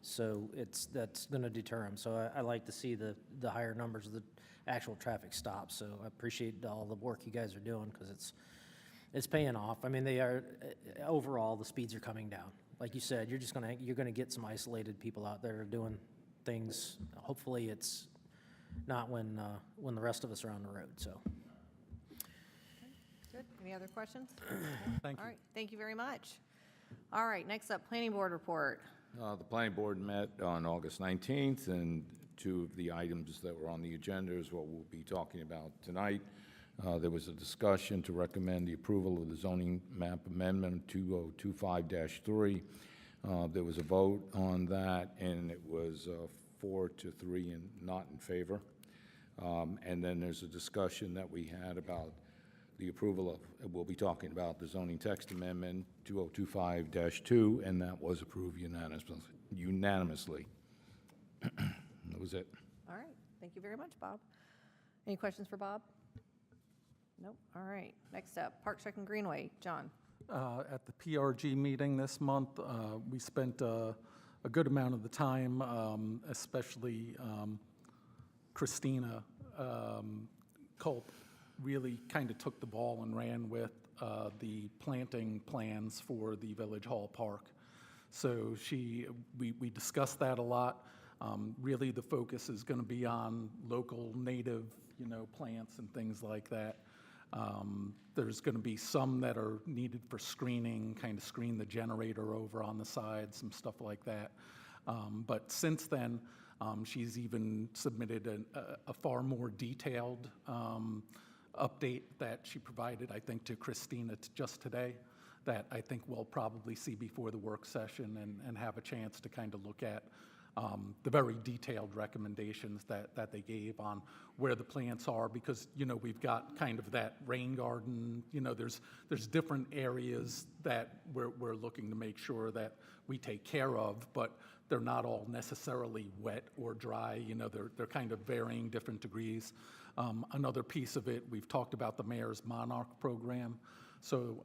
So that's gonna deter them. So I like to see the higher numbers of the actual traffic stops. So I appreciate all the work you guys are doing, because it's paying off. I mean, they are, overall, the speeds are coming down. Like you said, you're gonna get some isolated people out there doing things. Hopefully it's not when the rest of us are on the road, so. Good. Any other questions? Thank you. All right. Thank you very much. All right. Next up, planning board report. The planning board met on August 19th, and two of the items that were on the agenda is what we'll be talking about tonight. There was a discussion to recommend the approval of the zoning map amendment 2025-3. There was a vote on that, and it was 4-3 and not in favor. And then there's a discussion that we had about the approval of, we'll be talking about the zoning text amendment 2025-2, and that was approved unanimously. That was it. All right. Thank you very much, Bob. Any questions for Bob? Nope. All right. Next up, Park Rec and Greenway. John. At the PRG meeting this month, we spent a good amount of the time, especially Christina Culp really kind of took the ball and ran with the planting plans for the Village Hall Park. So we discussed that a lot. Really, the focus is going to be on local native, plants and things like that. There's going to be some that are needed for screening, kind of screen the generator over on the side, some stuff like that. But since then, she's even submitted a far more detailed update that she provided, I think, to Christina just today, that I think we'll probably see before the work session and have a chance to kind of look at the very detailed recommendations that they gave on where the plants are, because, we've got kind of that rain garden, there's different areas that we're looking to make sure that we take care of, but they're not all necessarily wet or dry, they're kind of varying different degrees. Another piece of it, we've talked about the Mayor's Monarch program, so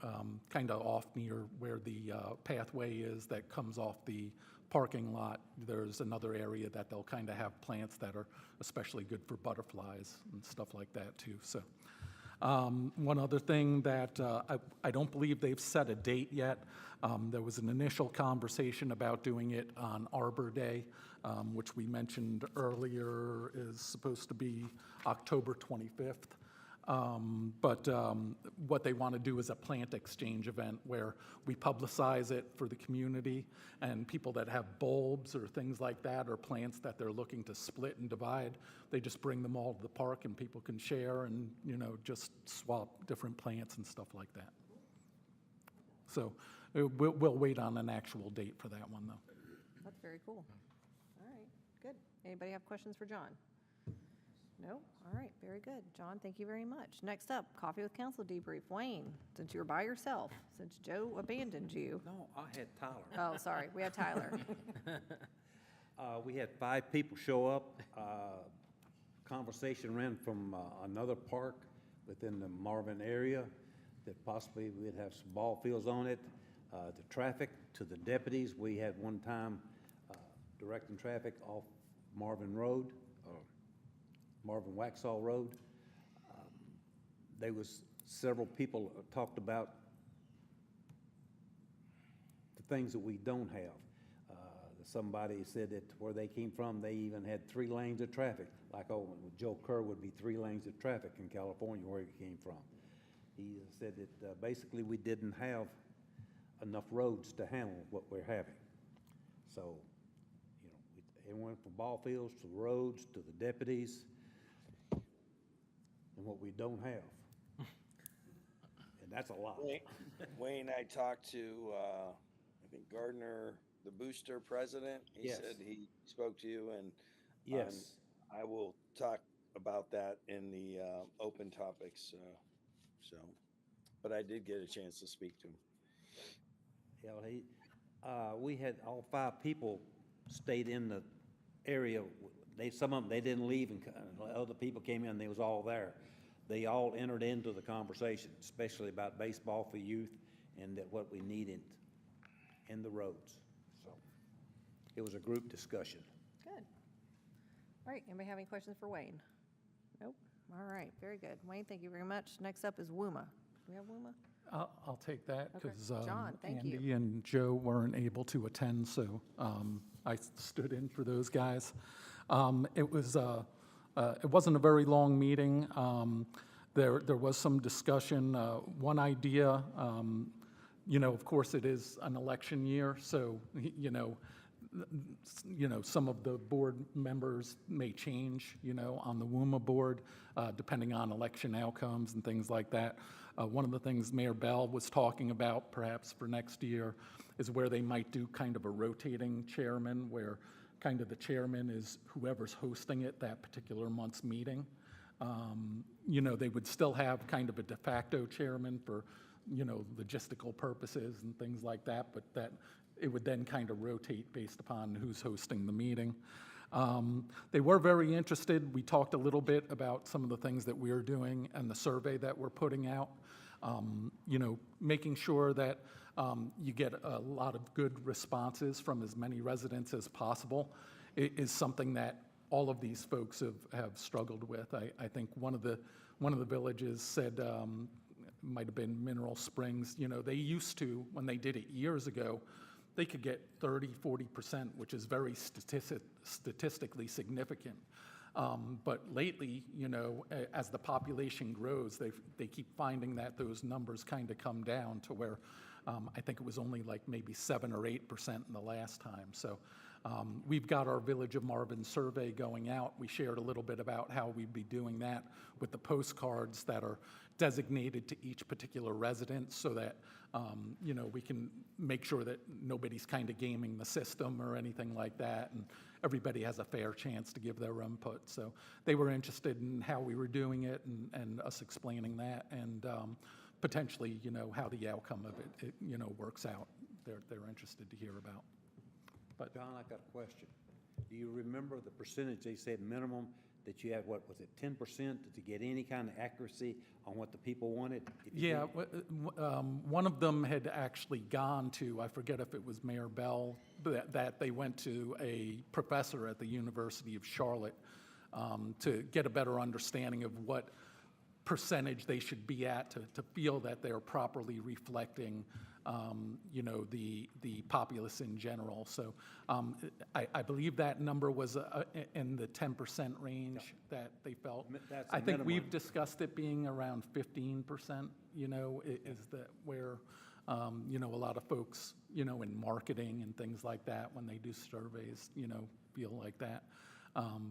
kind of off near where the pathway is that comes off the parking lot, there's another area that they'll kind of have plants that are especially good for butterflies and stuff like that too. So one other thing that I don't believe they've set a date yet. There was an initial conversation about doing it on Arbor Day, which we mentioned earlier is supposed to be October 25th. But what they want to do is a plant exchange event where we publicize it for the community, and people that have bulbs or things like that, or plants that they're looking to split and divide, they just bring them all to the park and people can share and, just swap different plants and stuff like that. So we'll wait on an actual date for that one, though. That's very cool. All right, good. Anybody have questions for John? No? All right, very good. John, thank you very much. Next up, Coffee with Council debrief. Wayne, since you were by yourself, since Joe abandoned you. No, I had Tyler. Oh, sorry, we had Tyler. We had 5 people show up. Conversation ran from another park within the Marvin area that possibly we'd have some ball fields on it. The traffic to the deputies, we had one time directing traffic off Marvin Road, Marvin Waxhaw Road. There was several people talked about the things that we don't have. Somebody said that where they came from, they even had 3 lanes of traffic. Like, Joe Kerr would be 3 lanes of traffic in California where he came from. He said that basically we didn't have enough roads to handle what we're having. So, it went from ball fields to roads to the deputies and what we don't have. And that's a lot. Wayne, I talked to, I think Gardner, the Booster president. He Yes. said he spoke to you, and Yes. I will talk about that in the open topics. But I did get a chance to speak to him. Yeah, we had all 5 people stayed in the area. Some of them, they didn't leave, and other people came in, they was all there. They all entered into the conversation, especially about baseball for youth and that what we needed in the roads. So it was a group discussion. Good. All right, anybody have any questions for Wayne? Nope. All right, very good. Wayne, thank you very much. Next up is WUMA. Do we have WUMA? I'll take that Okay. because John, thank you. Andy and Joe weren't able to attend, so I stood in for those guys. It wasn't a very long meeting. There was some discussion. One idea, of course, it is an election year, so some of the board members may change, on the WUMA board, depending on election outcomes and things like that. One of the things Mayor Bell was talking about, perhaps for next year, is where they might do kind of a rotating chairman, where kind of the chairman is whoever's hosting it that particular month's meeting. They would still have kind of a de facto chairman for, logistical purposes and things like that, but that it would then kind of rotate based upon who's hosting the meeting. They were very interested. We talked a little bit about some of the things that we're doing and the survey that we're putting out. Making sure that you get a lot of good responses from as many residents as possible is something that all of these folks have struggled with. I think one of the villages said, might have been Mineral Springs, they used to, when they did it years ago, they could get 30, 40%, which is very statistically significant. But lately, as the population grows, they keep finding that those numbers kind of come down to where I think it was only like maybe 7 or 8% in the last time. So we've got our Village of Marvin survey going out. We shared a little bit about how we'd be doing that with the postcards that are designated to each particular resident so that, we can make sure that nobody's kind of gaming the system or anything like that, and everybody has a fair chance to give their input. So they were interested in how we were doing it and us explaining that, and potentially, how the outcome of it works out. They're interested to hear about. But John, I got a question. Do you remember the percentage they said minimum that you had, what was it, 10% to get any kind of accuracy on what the people wanted? yeah, one of them had actually gone to, I forget if it was Mayor Bell, that they went to a professor at the University of Charlotte to get a better understanding of what percentage they should be at to feel that they're properly reflecting you know, the populace in general. So I believe that number was in the 10% range that they felt. That's a I think we've minimum. discussed it being around 15%, you know, is that where, you know, a lot of folks, you know, in marketing and things like that, when they do surveys, you know, feel like that.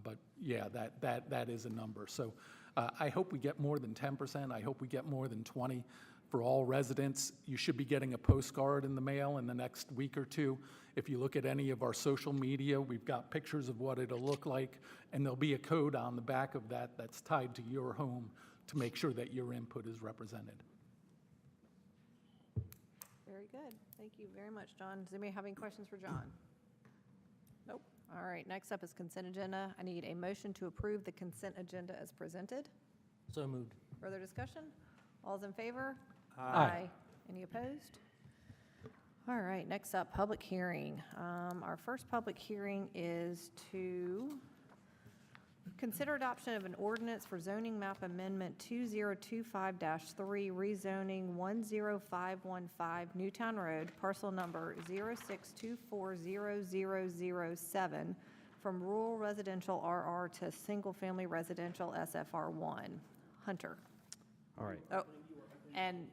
But yeah, that is a number. So I hope we get more than 10%. I hope we get more than 20. For all residents, you should be getting a postcard in the mail in the next week or two. If you look at any of our social media, we've got pictures of what it'll look like, and there'll be a code on the back of that that's tied to your home to make sure that your input is represented. Very good. Thank you very much, John. Does anybody have any questions for John? Nope. All right, next up is consent agenda. I need a motion to approve the consent agenda as presented. So moved. Further discussion? All's in favor? Aye. Any opposed? All right, next up, public hearing. Our first public hearing is to consider adoption of an ordinance for zoning map amendment 2025-3, rezoning 10515 Newtown Road, parcel number 06240007, from rural residential RR to single-family residential SFR1. Hunter. All right. Oh, and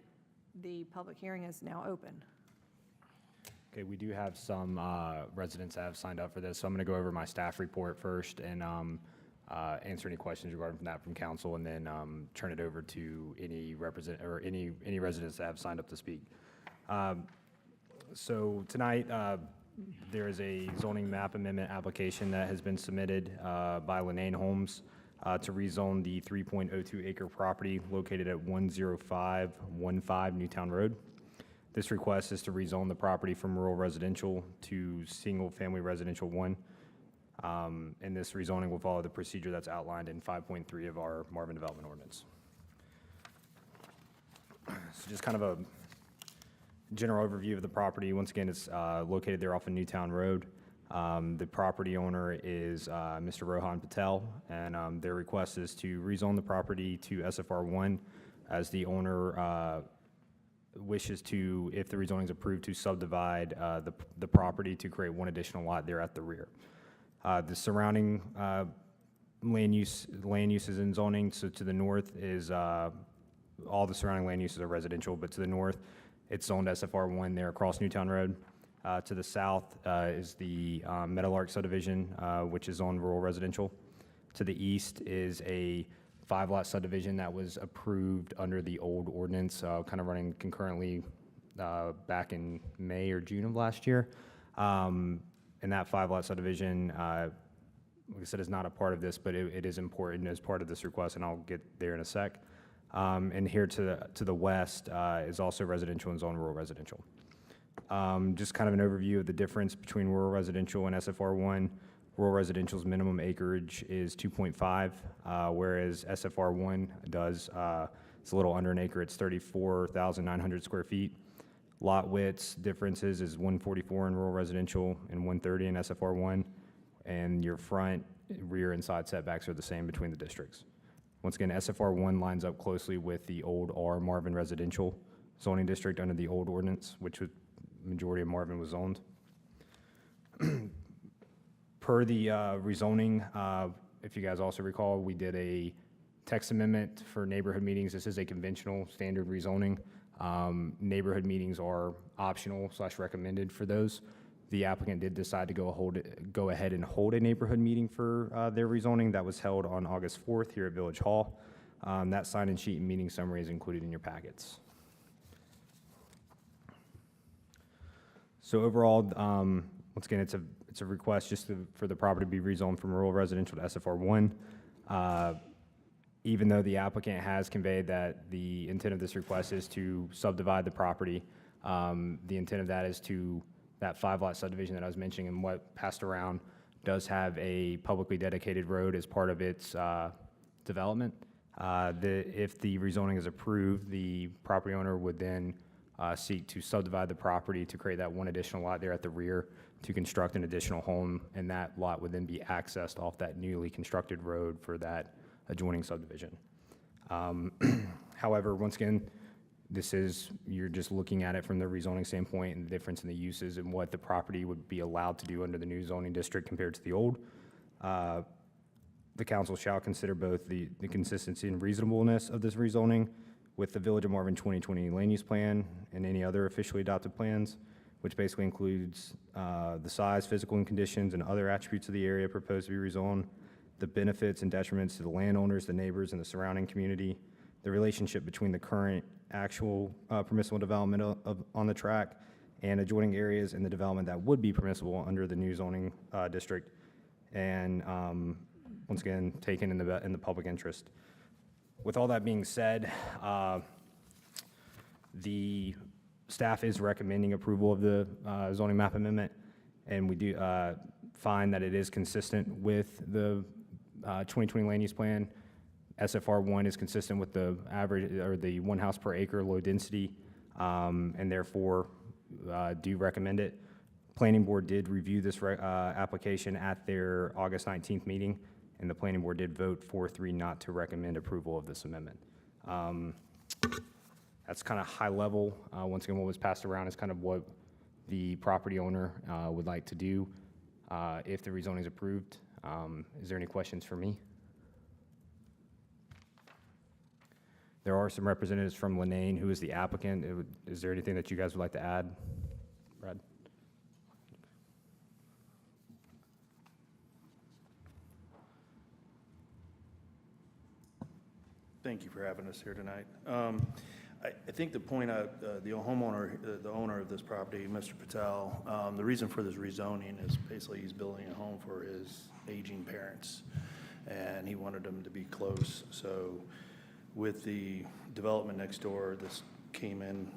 the public hearing is now open. Okay, we do have some residents that have signed up for this, so I'm going to go over my staff report first and answer any questions regarding that from council, and then turn it over to any any residents that have signed up to speak. So tonight, there is a zoning map amendment application that has been submitted by Lenane Homes to rezone the 3.02 acre property located at 10515 Newtown Road. This request is to rezone the property from rural residential to single-family residential 1. And this rezoning will follow the procedure that's outlined in 5.3 of our Marvin Development Ordinance. So just kind of a general overview of the property. Once again, it's located there off of Newtown Road. The property owner is Mr. Rohan Patel, and their request is to rezone the property to SFR1 as the owner wishes to, if the rezoning is approved, to subdivide the property to create one additional lot there at the rear. The surrounding land uses in zoning, so to the north is, all the surrounding land uses are residential, but to the north, it's zoned SFR1 there across Newtown Road. To the south is the Meadowlark subdivision, which is on rural residential. To the east is a 5-lot subdivision that was approved under the old ordinance, kind of running concurrently back in May or June of last year. And that 5-lot subdivision, like I said, is not a part of this, but it is important as part of this request, and I'll get there in a sec. And here to the west is also residential and zone rural residential. Just kind of an overview of the difference between rural residential and SFR1. Rural residential's minimum acreage is 2.5, whereas SFR1 does, it's a little under an acre, it's 34,900 square feet. Lot widths differences is 144 in rural residential and 130 in SFR1, and your front, rear, and side setbacks are the same between the districts. Once again, SFR1 lines up closely with the old R Marvin residential zoning district under the old ordinance, which the majority of Marvin was zoned. Per the rezoning, if you guys also recall, we did a text amendment for neighborhood meetings. This is a conventional standard rezoning. Neighborhood meetings are optional / recommended for those. The applicant did decide to go ahead and hold a neighborhood meeting for their rezoning. That was held on August 4th here at Village Hall. That sign-in sheet and meeting summary is included in your packets. So overall, once again, it's a request just for the property to be rezoned from rural residential to SFR1. Even though the applicant has conveyed that the intent of this request is to subdivide the property, the intent of that is to, that 5-lot subdivision that I was mentioning and what passed around does have a publicly dedicated road as part of its development. If the rezoning is approved, the property owner would then seek to subdivide the property to create that one additional lot there at the rear to construct an additional home, and that lot would then be accessed off that newly constructed road for that adjoining subdivision. However, once again, you're just looking at it from the rezoning standpoint and the difference in the uses and what the property would be allowed to do under the new zoning district compared to the old. The council shall consider both the consistency and reasonableness of this rezoning with the Village of Marvin 2020 land use plan and any other officially adopted plans, which basically includes the size, physical and conditions, and other attributes of the area proposed to be rezoned, the benefits and detriments to the landowners, the neighbors, and the surrounding community, the relationship between the current actual permissible development on the track and adjoining areas and the development that would be permissible under the new zoning district, and once again, taken in the public interest. With all that being said, the staff is recommending approval of the zoning map amendment, and we do find that it is consistent with the 2020 land use plan. SFR 1 is consistent with the average, or the 1 house per acre low density, and therefore do recommend it. Planning board did review this application at their August 19th meeting, and the planning board did vote 4-3 not to recommend approval of this amendment. That's kind of high level. Once again, what was passed around is kind of what the property owner would like to do if the rezoning is approved. Is there any questions for me? There are some representatives from Lenane, who is the applicant. Is there anything that you guys would like to add? Brad? Thank you for having us here tonight. I think the point, the homeowner, the owner of this property, Mr. Patel, the reason for this rezoning is basically he's building a home for his aging parents, and he wanted them to be close. So with the development next door, this came in,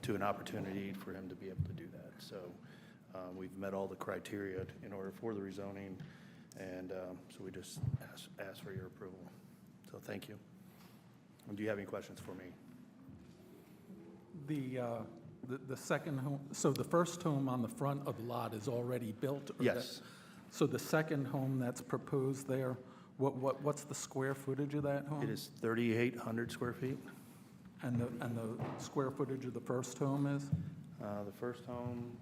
to an opportunity for him to be able to do that. So we've met all the criteria in order for the rezoning, and so we just ask for your approval. So thank you. And do you have any questions for me? The second home, so the first home on the front of the lot is already built? Or Yes. So the second home that's proposed there, what's the square footage of that home? It is 3,800 square feet. And the square footage of the first home is? The first home,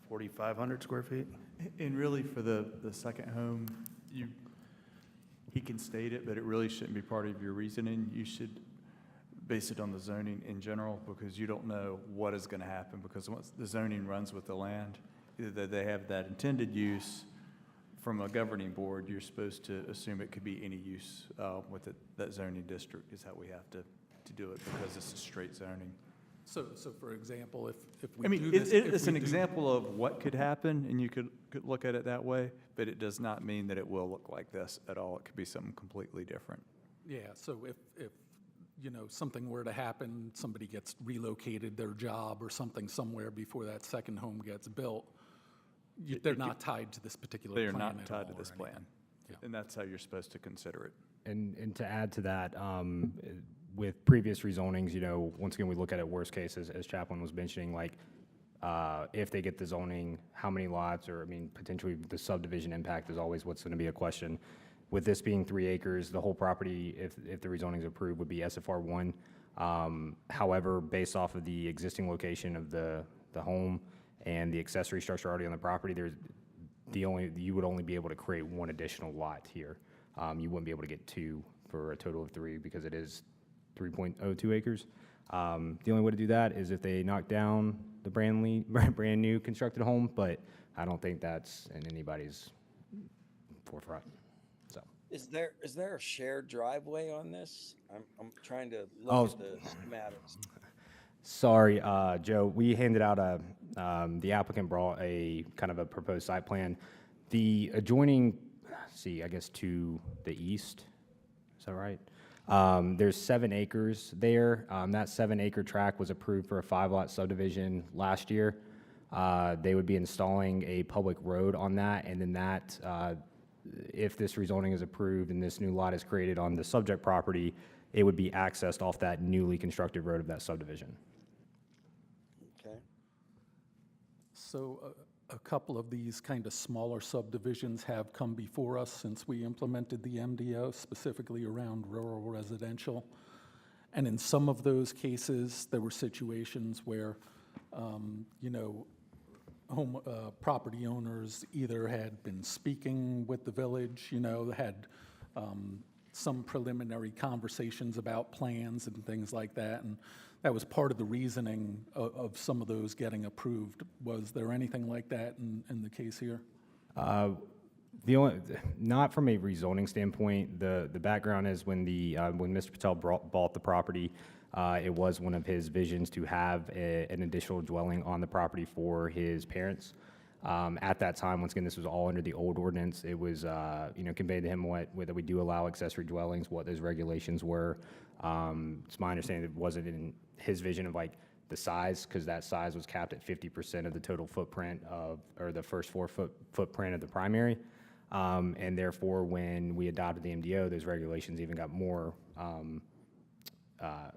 4,500 square feet. And really, for the second home, he can state it, but it really shouldn't be part of your reasoning. You should base it on the zoning in general, because you don't know what is going to happen, because once the zoning runs with the land, either they have that intended use from a governing board, you're supposed to assume it could be any use with that zoning district is how we have to do it, because it's a straight zoning. So for example, if we I mean, do this. it's an example of what could happen, and you could look at it that way, but it does not mean that it will look like this at all. It could be something completely different. Yeah, so if something were to happen, somebody gets relocated, their job or something somewhere before that second home gets built, they're not tied to this particular They plan are at not tied all to this or plan. anything. Yeah. And that's how you're supposed to consider it. And to add to that, with previous rezonings, once again, we look at it worst cases, as Chaplain was mentioning, like if they get the zoning, how many lots, or potentially the subdivision impact is always what's going to be a question. With this being 3 acres, the whole property, if the rezoning is approved, would be SFR 1. However, based off of the existing location of the home and the accessory structure already on the property, you would only be able to create 1 additional lot here. You wouldn't be able to get 2 for a total of 3, because it is 3.02 acres. The only way to do that is if they knock down the brand new constructed home, but I don't think that's in anybody's forefront. So. Is there a shared driveway on this? I'm trying to look at the schematics. Sorry, Joe, we handed out the applicant brought a kind of a proposed site plan. The adjoining, I guess to the east, is that right? There's 7 acres there. That 7-acre tract was approved for a 5-lot subdivision last year. They would be installing a public road on that, and then that, if this rezoning is approved and this new lot is created on the subject property, it would be accessed off that newly constructed road of that subdivision. Okay. So a couple of these kind of smaller subdivisions have come before us since we implemented the MDO, specifically around rural residential. And in some of those cases, there were situations where, property owners either had been speaking with the village, had some preliminary conversations about plans and things like that, and that was part of the reasoning of some of those getting approved. Was there anything like that in the case here? Not from a rezoning standpoint. The background is when Mr. Patel bought the property, it was one of his visions to have an additional dwelling on the property for his parents. At that time, once again, this was all under the old ordinance. It was, conveyed to him whether we do allow accessory dwellings, what those regulations were. It's my understanding it wasn't in his vision of like the size, because that size was capped at 50% of the total footprint or the first floor footprint of the primary. And therefore, when we adopted the MDO, those regulations even got more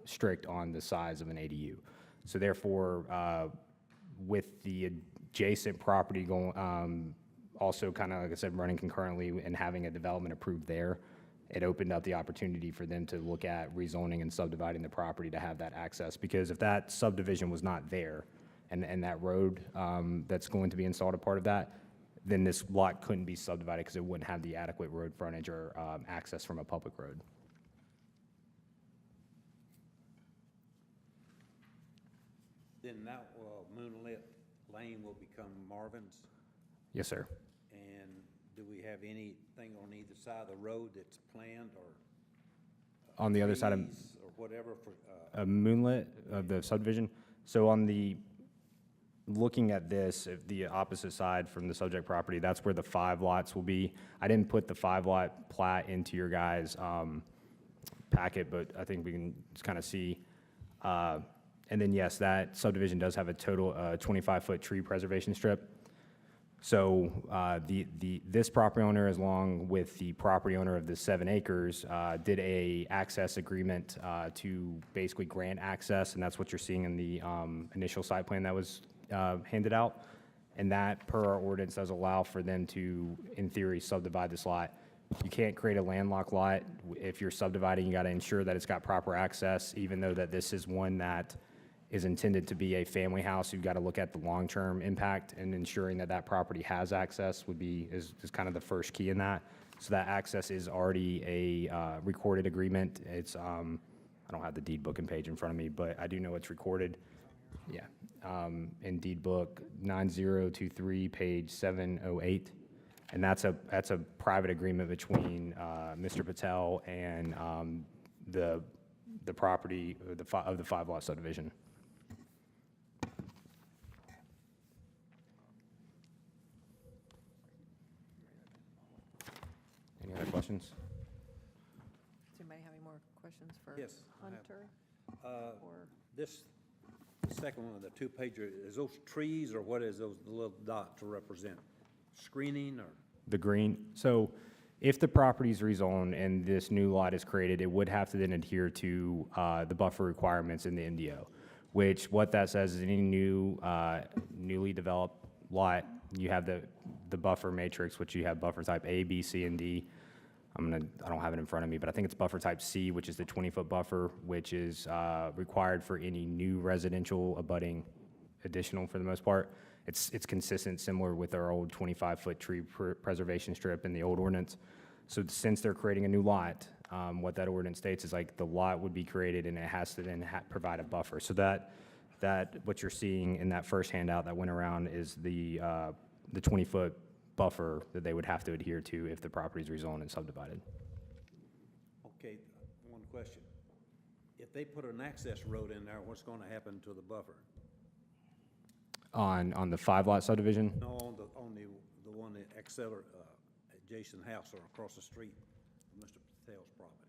strict on the size of an ADU. So therefore, with the adjacent property going, also kind of, like I said, running concurrently and having a development approved there, it opened up the opportunity for them to look at rezoning and subdividing the property to have that access. Because if that subdivision was not there, and that road that's going to be installed a part of that, then this lot couldn't be subdivided because it wouldn't have the adequate road frontage or access from a public road. Then now Moonlit Lane will become Marvin's? Yes, sir. And do we have anything on either side of the road that's planned or? On the other side of trees or whatever for? Moonlit of the subdivision. So on the, looking at this, if the opposite side from the subject property, that's where the 5 lots will be. I didn't put the 5-lot plat into your guys' packet, but I think we can just kind of see. And then, yes, that subdivision does have a total 25-foot tree preservation strip. So this property owner, along with the property owner of the 7 acres, did a access agreement to basically grant access, and that's what you're seeing in the initial site plan that was handed out. And that, per our ordinance, does allow for them to, in theory, subdivide this lot. You can't create a landlocked lot. If you're subdividing, you got to ensure that it's got proper access, even though that this is one that is intended to be a family house. You've got to look at the long-term impact, and ensuring that that property has access is kind of the first key in that. So that access is already a recorded agreement. It's, I don't have the deed book and page in front of me, but I do know it's recorded. Yeah, in deed book 9023, page 708. And that's a private agreement between Mr. Patel and the property of the 5-lot subdivision. Any other questions? Does anybody have any more questions for Yes, I have. Hunter? Or This, the second one, the 2-pager, is those trees or what is those little dots to represent? Screening or? The green. So if the property is rezoned and this new lot is created, it would have to then adhere to the buffer requirements in the MDO, which what that says is any newly developed lot, you have the buffer matrix, which you have buffer type A, B, C, and D. I don't have it in front of me, but I think it's buffer type C, which is the 20-foot buffer, which is required for any new residential abutting additional for the most part. It's consistent, similar with our old 25-foot tree preservation strip in the old ordinance. So since they're creating a new lot, what that ordinance states is like the lot would be created and it has to then provide a buffer. So that what you're seeing in that first handout that went around is the 20-foot buffer that they would have to adhere to if the property is rezoned and subdivided. Okay, one question. If they put an access road in there, what's going to happen to the buffer? On the 5-lot subdivision? No, on the one that adjacent house or across the street from Mr. Patel's property.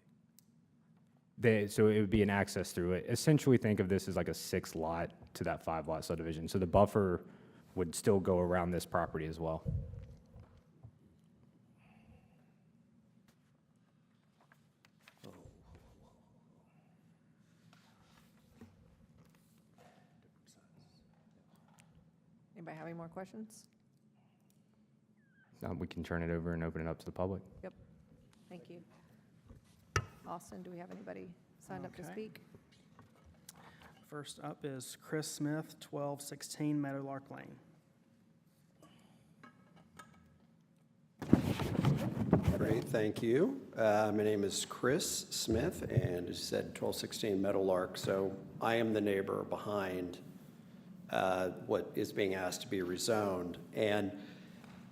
So it would be an access through it. Essentially, think of this as like a 6-lot to that 5-lot subdivision. So the buffer would still go around this property as well. anybody have any more questions? We can turn it over and open it up to the public. Yep. Thank you. Austin, do we have anybody signed up to Okay. speak. First up is Chris Smith, 1216 Meadowlark Lane. Great, thank you. My name is Chris Smith, and as you said, 1216 Meadowlark. So I am the neighbor behind what is being asked to be rezoned. And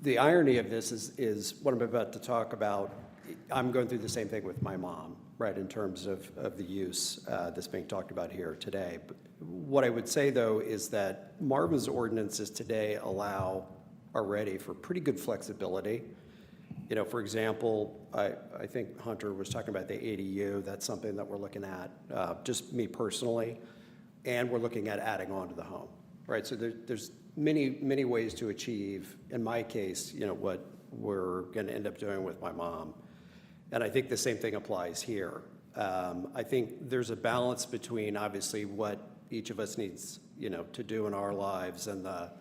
the irony of this is what I'm about to talk about. I'm going through the same thing with my mom, right, in terms of the use that's being talked about here today. But what I would say, though, is that Marvin's ordinances today allow already for pretty good flexibility. You know, for example, I think Hunter was talking about the ADU. That's something that we're looking at, just me personally, and we're looking at adding on to the home, right? So there's many ways to achieve, in my case, you know, what we're going to end up doing with my mom. And I think the same thing applies here. I think there's a balance between, obviously, what each of us needs, you know, to do in our lives and the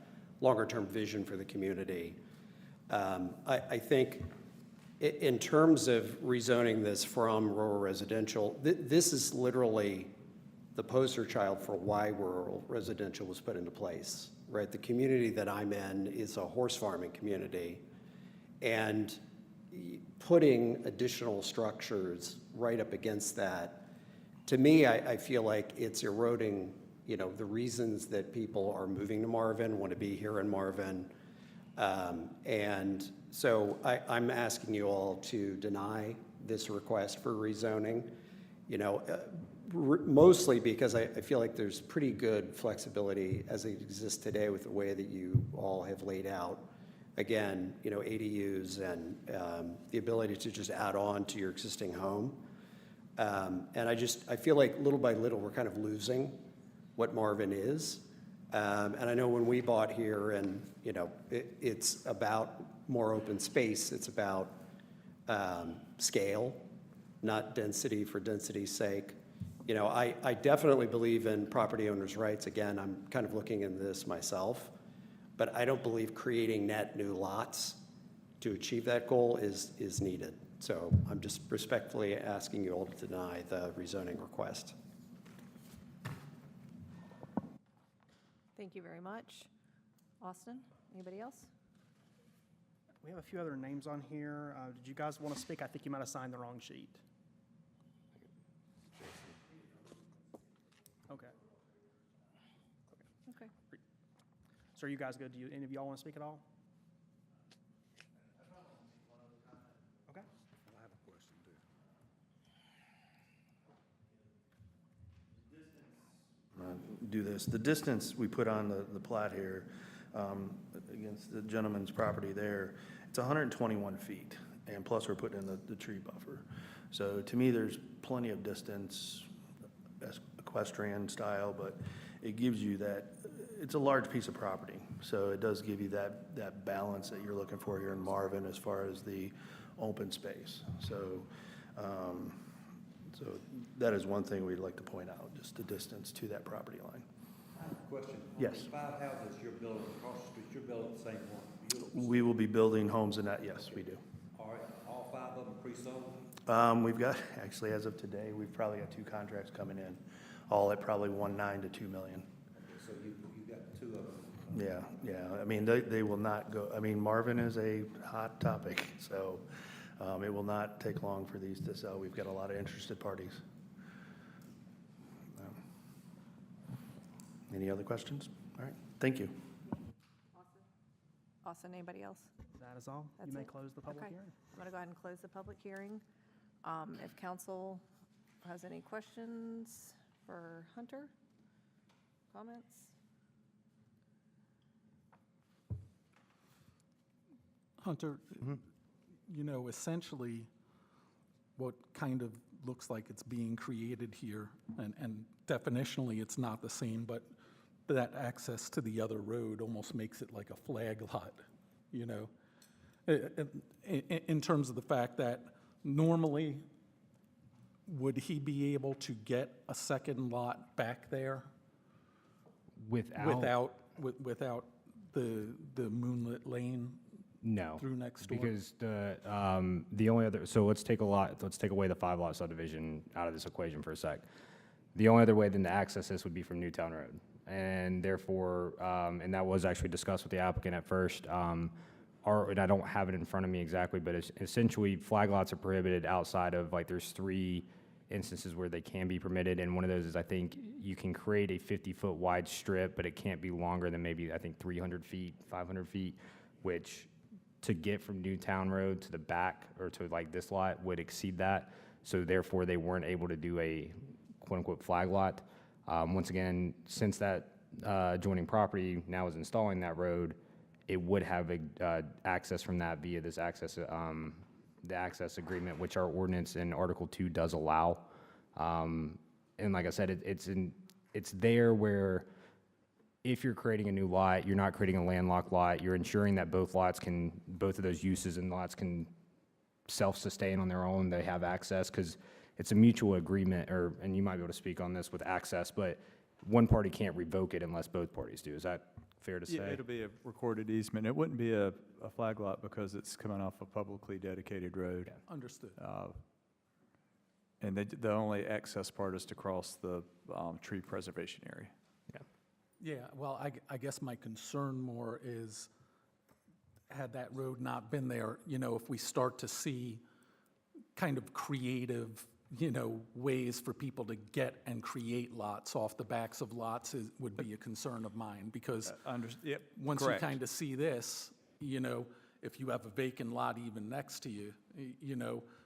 longer-term vision for the community. I think in terms of rezoning this from rural residential, this is literally the poster child for why rural residential was put into place, right? The community that I'm in is a horse farming community, and putting additional structures right up against that, to me, I feel like it's eroding, you know, the reasons that people are moving to Marvin, want to be here in Marvin. And so I'm asking you all to deny this request for rezoning, you know, mostly because I feel like there's pretty good flexibility as it exists today with the way that you all have laid out. Again, you know, ADUs and the ability to just add on to your existing home. And I feel like little by little, we're kind of losing what Marvin is. And I know when we bought here, and, you know, it's about more open space. It's about scale, not density for density's sake. You know, I definitely believe in property owners' rights. Again, I'm kind of looking into this myself. But I don't believe creating net new lots to achieve that goal is needed. So I'm just respectfully asking you all to deny the rezoning request. Thank you very much. Austin, anybody else? We have a few other names on here. Did you guys want to speak? I think you might have signed the wrong sheet. Okay. Okay. So are you guys good? Any of y'all want to speak at all? Okay. I have a question too. Do this. The distance we put on the plat here against the gentleman's property there, it's 121 feet, and plus we're putting in the tree buffer. So to me, there's plenty of distance, equestrian style, but it gives you that, it's a large piece of property, so it does give you that balance that you're looking for here in Marvin as far as the open space. So, so that is one thing we'd like to point out, just the distance to that property line. I have a question. Yes. On the 5 houses you're building across the street, you're building the same one? We will be building homes in that, yes, we do. All right, all 5 of them pre-sold? We've got, actually, as of today, we've probably got 2 contracts coming in, all at probably 1.9 to 2 million. Okay, so you got 2 of them. Yeah. I mean, they will not go, I mean, Marvin is a hot topic, so it will not take long for these to sell. We've got a lot of interested parties. Any other questions? All right, thank you. Austin, anybody else? That is all. That's You may it? close the public Okay. hearing. I'm going to go ahead and close the public hearing. If council has any questions for Hunter, comments? Hunter, you know, essentially, what kind of looks like it's being created here, and definitionally, it's not the same, but that access to the other road almost makes it like a flag lot, you know? In terms of the fact that normally, would he be able to get a second lot back there without the Moonlit Lane No. through next door? Because the only other, so let's take away the 5-lot subdivision out of this equation for a sec. The only other way then to access this would be from Newtown Road. And therefore, and that was actually discussed with the applicant at first, and I don't have it in front of me exactly, but it's essentially flag lots are prohibited outside of, like, there's 3 instances where they can be permitted, and one of those is, I think, you can create a 50-foot wide strip, but it can't be longer than maybe, I think, 300 feet, 500 feet, which to get from Newtown Road to the back, or to like this lot, would exceed that. So therefore, they weren't able to do a quote-unquote flag lot. Once again, since that adjoining property now is installing that road, it would have access from that via this access, the access agreement, which our ordinance in Article 2 does allow. And like I said, it's there where if you're creating a new lot, you're not creating a landlocked lot, you're ensuring that both of those uses and lots can self-sustain on their own, they have access, because it's a mutual agreement, and you might be able to speak on this with access, but one party can't revoke it unless both parties do. Is that fair to say? Yeah, it'll be a recorded easement. It wouldn't be a flag lot because it's coming off a publicly dedicated road. Understood. And the only access part is to cross the tree preservation area. Yeah, well, I guess my concern more is, had that road not been there, if we start to see kind of creative, ways for people to get and create lots off the backs of lots would be a concern of mine, because once correct. you kind of see this, if you have a vacant lot even next to you,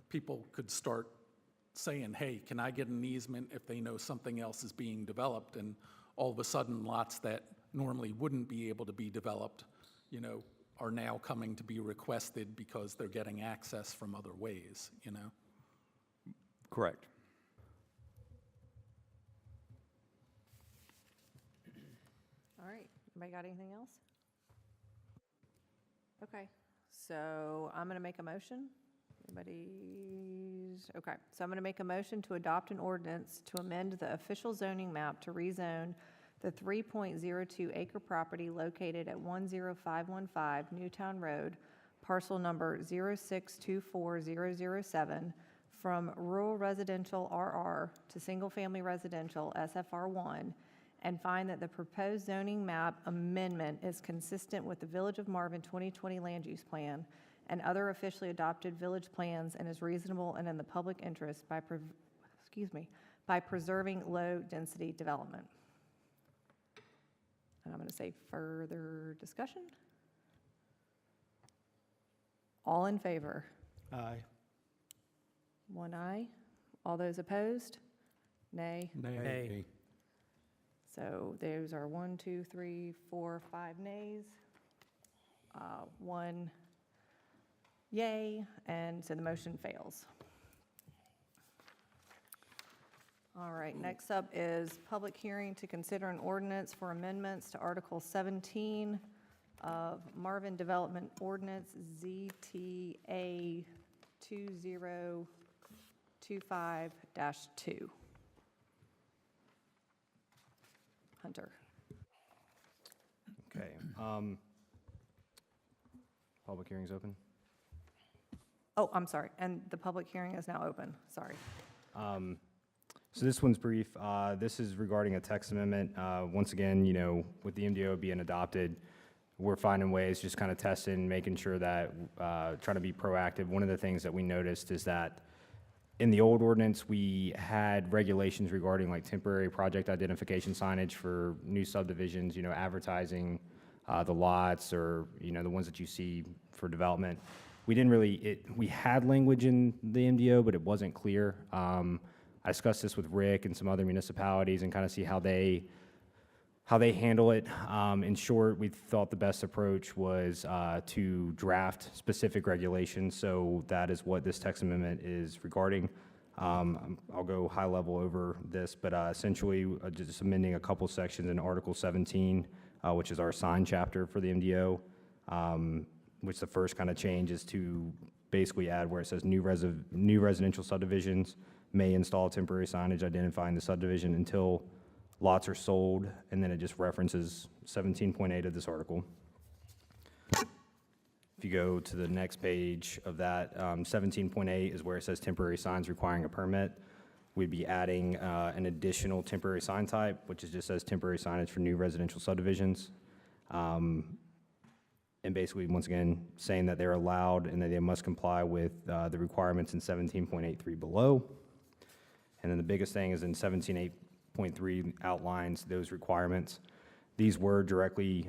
people could start saying, hey, can I get an easement if they know something else is being developed? And all of a sudden, lots that normally wouldn't be able to be developed, are now coming to be requested because they're getting access from other ways, Correct. All right, anybody got anything else? Okay, so I'm going to make a motion. Okay, so I'm going to make a motion to adopt an ordinance to amend the official zoning map to rezone the 3.02 acre property located at 10515 Newtown Road, parcel number 0624007, from rural residential RR to single-family residential SFR1, and find that the proposed zoning map amendment is consistent with the Village of Marvin 2020 Land Use Plan and other officially adopted village plans, and is reasonable and in the public interest by preserving low-density development. And I'm going to say further discussion. All in favor? Aye. One aye. All those opposed? Nay. Nay. So those are 1, 2, 3, 4, 5 nays, 1 yay, and so the motion fails. All right, next up is public hearing to consider an ordinance for amendments to Article 17 of Marvin Development Ordinance ZTA 2025-2. Hunter. Okay. Public hearing's open. Oh, I'm sorry, and the public hearing is now open, sorry. So this one's brief. This is regarding a text amendment. Once again, with the MDO being adopted, we're finding ways, just kind of testing, making sure that, trying to be proactive. One of the things that we noticed is that in the old ordinance, we had regulations regarding like temporary project identification signage for new subdivisions, advertising the lots, or, the ones that you see for development. We didn't really, we had language in the MDO, but it wasn't clear. I discussed this with Rick and some other municipalities and kind of see how they handle it. In short, we thought the best approach was to draft specific regulations, so that is what this text amendment is regarding. I'll go high level over this, but essentially just amending a couple sections in Article 17, which is our sign chapter for the MDO, which the first kind of change is to basically add where it says new residential subdivisions may install temporary signage identifying the subdivision until lots are sold, and then it just references 17.8 of this article. If you go to the next page of that, 17.8 is where it says temporary signs requiring a permit. We'd be adding an additional temporary sign type, which is just says temporary signage for new residential subdivisions. And basically, once again, saying that they're allowed and that they must comply with the requirements in 17.83 below. And then the biggest thing is in 17.8.3 outlines those requirements. These were directly,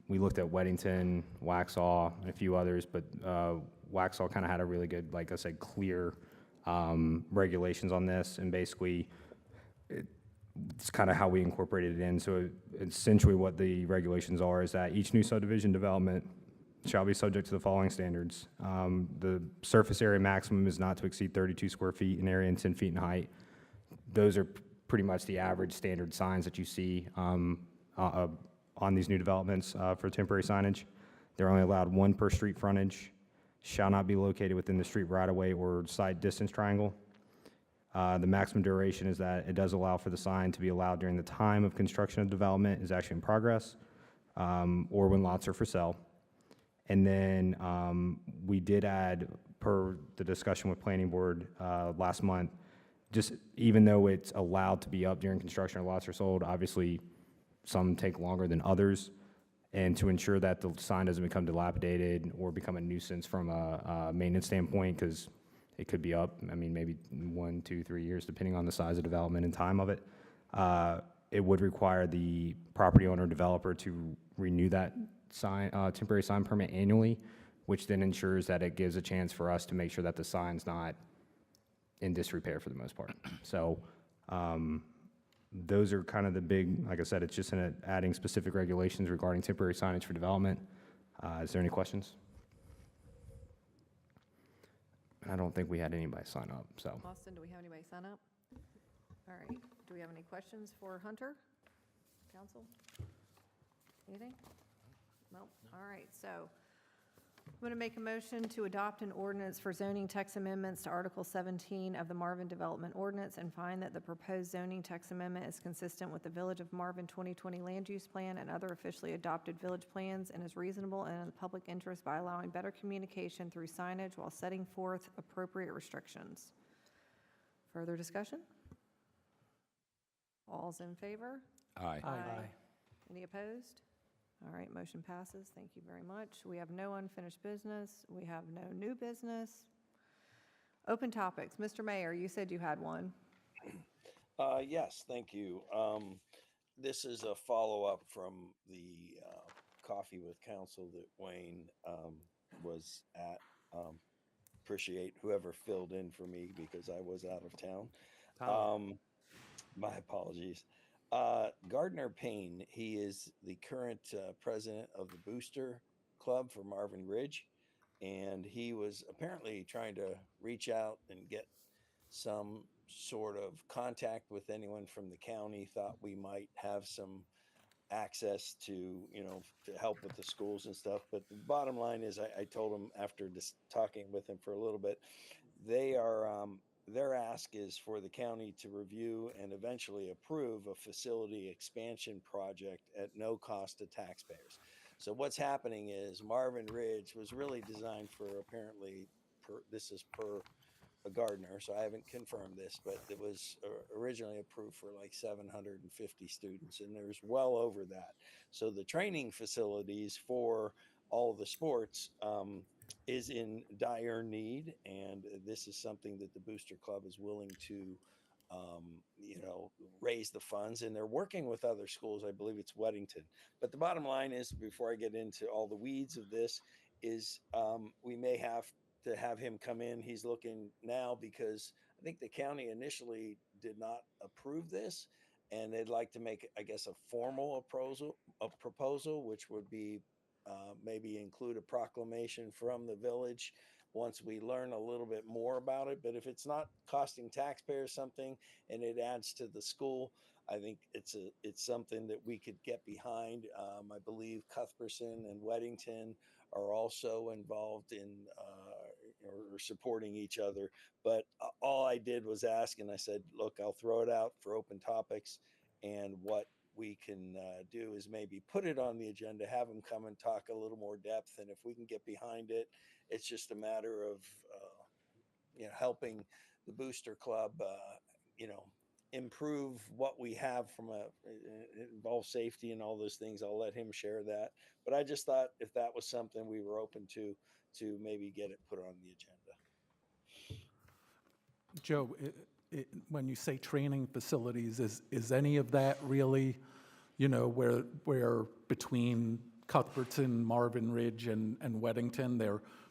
we looked at Weddington, Waxhaw, and a few others, but Waxhaw kind of had a really good, like I said, clear regulations on this, and basically it's kind of how we incorporated it in. So essentially what the regulations are is that each new subdivision development shall be subject to the following standards. The surface area maximum is not to exceed 32 square feet in area and 10 feet in height. Those are pretty much the average standard signs that you see on these new developments for temporary signage. They're only allowed one per street frontage, shall not be located within the street right-of-way or side distance triangle. The maximum duration is that it does allow for the sign to be allowed during the time of construction of development is actually in progress, or when lots are for sale. And then we did add, per the discussion with Planning Board last month, just even though it's allowed to be up during construction or lots are sold, obviously some take longer than others. And to ensure that the sign doesn't become dilapidated or become a nuisance from a maintenance standpoint, because it could be up, I mean, maybe 1, 2, 3 years, depending on the size of development and time of it. It would require the property owner developer to renew that sign, temporary sign permit annually, which then ensures that it gives a chance for us to make sure that the sign's not in disrepair for the most part. So those are kind of the big, like I said, it's just adding specific regulations regarding temporary signage for development. Is there any questions? I don't think we had anybody sign up, so. Austin, do we have anybody sign up? All right, do we have any questions for Hunter? Council? Anything? No, all right, so I'm going to make a motion to adopt an ordinance for zoning text amendments to Article 17 of the Marvin Development Ordinance and find that the proposed zoning text amendment is consistent with the Village of Marvin 2020 Land Use Plan and other officially adopted village plans and is reasonable and in the public interest by allowing better communication through signage while setting forth appropriate restrictions. Further discussion? All's in favor? Aye. Any opposed? All right, motion passes. Thank you very much. We have no unfinished business. We have no new business. Open topics. Mr. Mayor, you said you had one. Yes, thank you. This is a follow-up from the Coffee with Council that Wayne was at. Appreciate whoever filled in for me because I was out of town. My apologies. Gardner Payne, he is the current president of the Booster Club for Marvin Ridge, and he was apparently trying to reach out and get some sort of contact with anyone from the county, thought we might have some access to, to help with the schools and stuff. But the bottom line is I told him after just talking with him for a little bit, they are their ask is for the county to review and eventually approve a facility expansion project at no cost to taxpayers. So what's happening is Marvin Ridge was really designed for apparently, this is per a Gardner, so I haven't confirmed this, but it was originally approved for like 750 students, and there's well over that. So the training facilities for all of the sports is in dire need, and this is something that the Booster Club is willing to, raise the funds, and they're working with other schools. I believe it's Weddington. But the bottom line is, before I get into all the weeds of this, is we may have to have him come in. He's looking now because I think the county initially did not approve this, and they'd like to make, I guess, a formal proposal, which would be maybe include a proclamation from the village once we learn a little bit more about it. But if it's not costing taxpayers something and it adds to the school, I think it's something that we could get behind. I believe Cuthbertson and Weddington are also involved in or supporting each other. But all I did was ask, and I said, look, I'll throw it out for open topics and what we can do is maybe put it on the agenda, have him come and talk a little more depth, and if we can get behind it, it's just a matter of helping the Booster Club, improve what we have from it involves safety and all those things. I'll let him share that. But I just thought if that was something we were open to maybe get it put on the agenda. Joe, when you say training facilities, is any of that really, where between Cuthbertson, Marvin Ridge, and Weddington,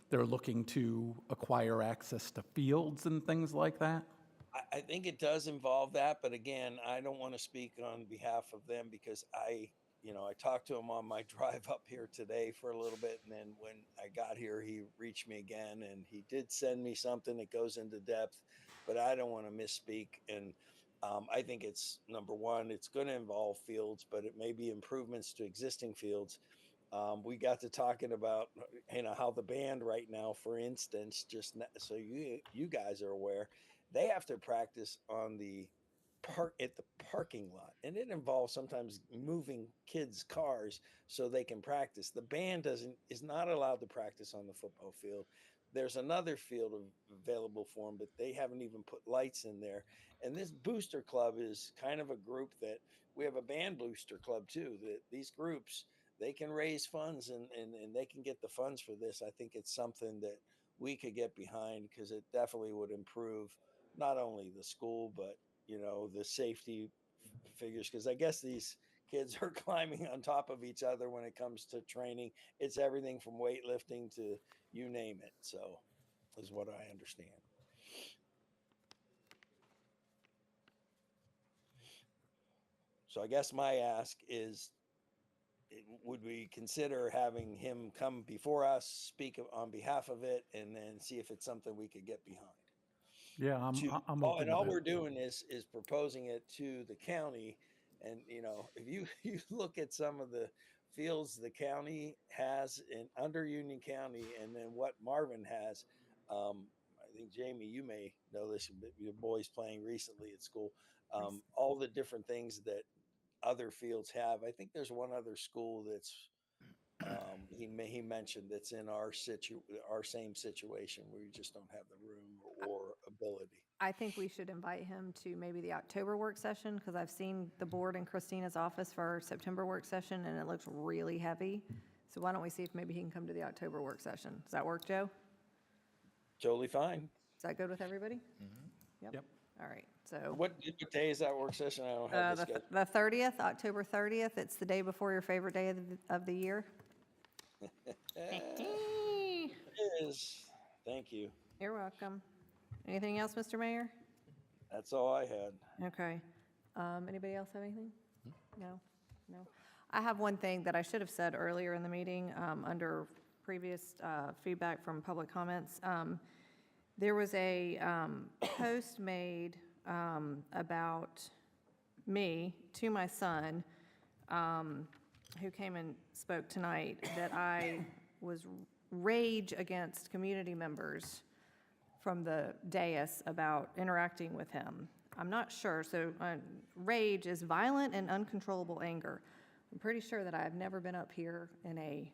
they're looking to acquire access to fields and things like that? I think it does involve that, but again, I don't want to speak on behalf of them because I talked to him on my drive up here today for a little bit, and then when I got here, he reached me again, and he did send me something that goes into depth, but I don't want to misspeak. And I think it's, number one, it's going to involve fields, but it may be improvements to existing fields. We got to talking about, how the band right now, for instance, just so you guys are aware, they have to practice on the parking lot, and it involves sometimes moving kids' cars so they can practice. The band is not allowed to practice on the football field. There's another field available for them, but they haven't even put lights in there. And this booster club is kind of a group that we have a band booster club too. That these groups, they can raise funds and they can get the funds for this. I think it's something that we could get behind because it definitely would improve not only the school, but the safety figures, because I guess these kids are climbing on top of each other when it comes to training. It's everything from weightlifting to you name it. So is what I understand. So I guess my ask is, would we consider having him come before us, speak on behalf of it, and then see if it's something we could get behind? Yeah, I'm open And to all that. we're doing is proposing it to the county. And, if you look at some of the fields the county has under Union County and then what Marvin has, I think, Jamie, you may know this, but your boy's playing recently at school, all the different things that other fields have. I think there's one other school that's, he mentioned that's in our same situation where you just don't have the room or ability. I think we should invite him to maybe the October work session, because I've seen the board in Christina's office for our September work session, and it looks really heavy. So why don't we see if maybe he can come to the October work session? Does that work, Joe? Totally fine. Is that good with everybody? Yep. All right, so. What day is that work session? I don't have this. The 30th, October 30th. It's the day before your favorite day of the year. It is. Thank you. You're welcome. Anything else, Mr. Mayor? That's all I had. Okay. Anybody else have anything? No? No? I have one thing that I should have said earlier in the meeting, under previous feedback from public comments. There was a post made about me to my son, who came and spoke tonight, that I was rage against community members from the dais about interacting with him. I'm not sure. So rage is violent and uncontrollable anger. I'm pretty sure that I have never been up here in a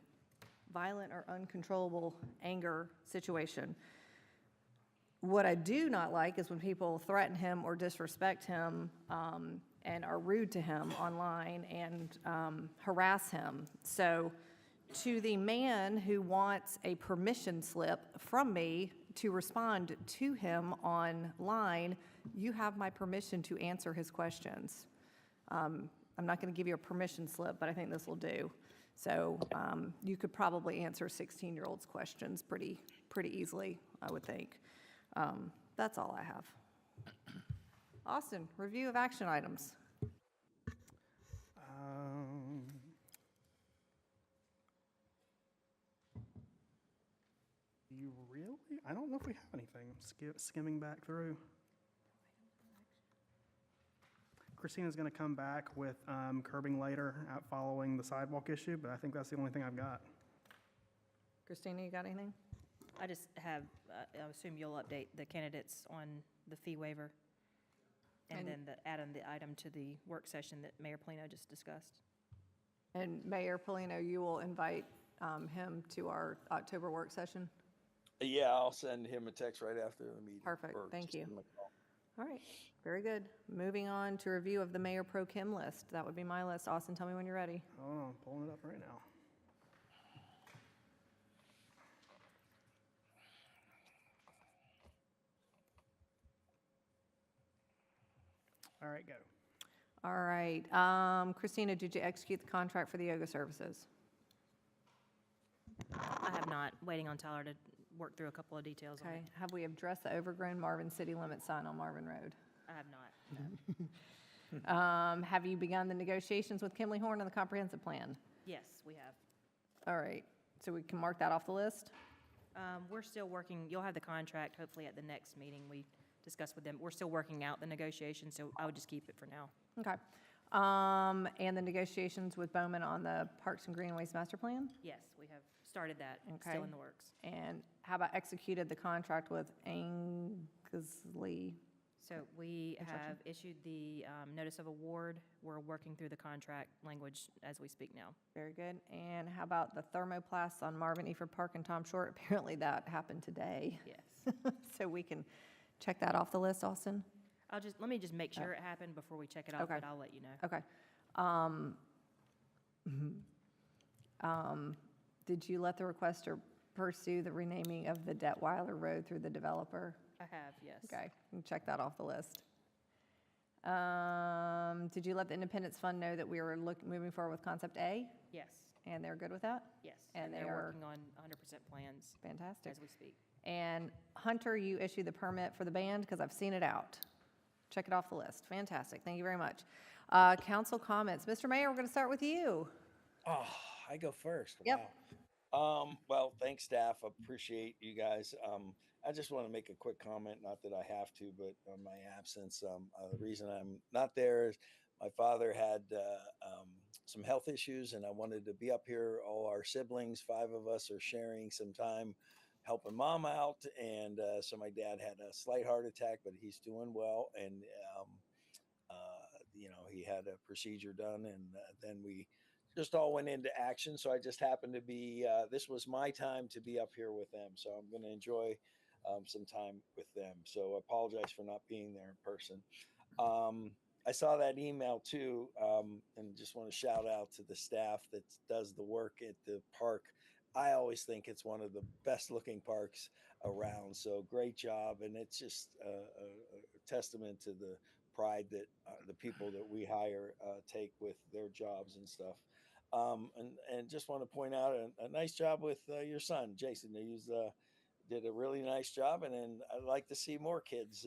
violent or uncontrollable anger situation. What I do not like is when people threaten him or disrespect him and are rude to him online and harass him. So to the man who wants a permission slip from me to respond to him online, you have my permission to answer his questions. I'm not going to give you a permission slip, but I think this will do. So you could probably answer 16-year-olds' questions pretty easily, I would think. That's all I have. Austin, review of action items. You really? I don't know if we have anything. Skimming back through. Christina's going to come back with curbing later following the sidewalk issue, but I think that's the only thing I've got. Christina, you got anything? I just have, I assume you'll update the candidates on the fee waiver And then add on the item to the work session that Mayor Polino just discussed. And Mayor Polino, you will invite him to our October work session? Yeah, I'll send him a text right after the meeting. Perfect, or thank just you. give him a call. All right, very good. Moving on to review of the Mayor Pro Kim list. That would be my list. Austin, tell me when you're ready. Hold on, pulling it up right now. All right, go. All right, Christina, did you execute the contract for the yoga services? I have not, waiting on Tyler to work through a couple of details on Okay, it. have we addressed the overgrown Marvin city limit sign on Marvin Road? I have not. Have you begun the negotiations with Kimley Horn on the comprehensive plan? Yes, we have. All right, so we can mark that off the list? We're still working, you'll have the contract hopefully at the next meeting we discuss with them. We're still working out the negotiations, so I would just keep it for now. Okay. And the negotiations with Bowman on the Parks and Greenways master plan? Yes, we have started that, Okay. still in the works. And how about executed the contract with Anglesey? So we Construction. have issued the notice of award. We're working through the contract language as we speak now. Very good. And how about the thermoplasts on Marvin Eford Park and Tom Short? Apparently that happened today. Yes. So we can check that off the list, Austin? Let me just make sure it happened before we check it off, Okay. but I'll let you know. Okay. Did you let the requester pursue the renaming of the Detweiler Road through the developer? I have, yes. Okay, we can check that off the list. Did you let the Independence Fund know that we were moving forward with Concept A? Yes, And they're good with that? yes. And they they're are working on 100% plans fantastic. as we speak. And Hunter, you issued the permit for the band because I've seen it out. Check it off the list. Fantastic. Thank you very much. Council comments. Mr. Mayor, we're going to start with you. Oh, I go first. Yep. Wow. Well, thanks, staff. Appreciate you guys. I just want to make a quick comment, not that I have to, but on my absence, the reason I'm not there is my father had some health issues, and I wanted to be up here. All our siblings, 5 of us, are sharing some time helping mom out, and so my dad had a slight heart attack, but he's doing well, and he had a procedure done, and then we just all went into action. So I just happened to be, this was my time to be up here with them. So I'm going to enjoy some time with them. So I apologize for not being there in person. I saw that email too, and just want to shout out to the staff that does the work at the park. I always think it's one of the best looking parks around. So great job. And it's just a testament to the pride that the people that we hire take with their jobs and stuff. And just want to point out a nice job with your son, Jason. He did a really nice job, and then I'd like to see more kids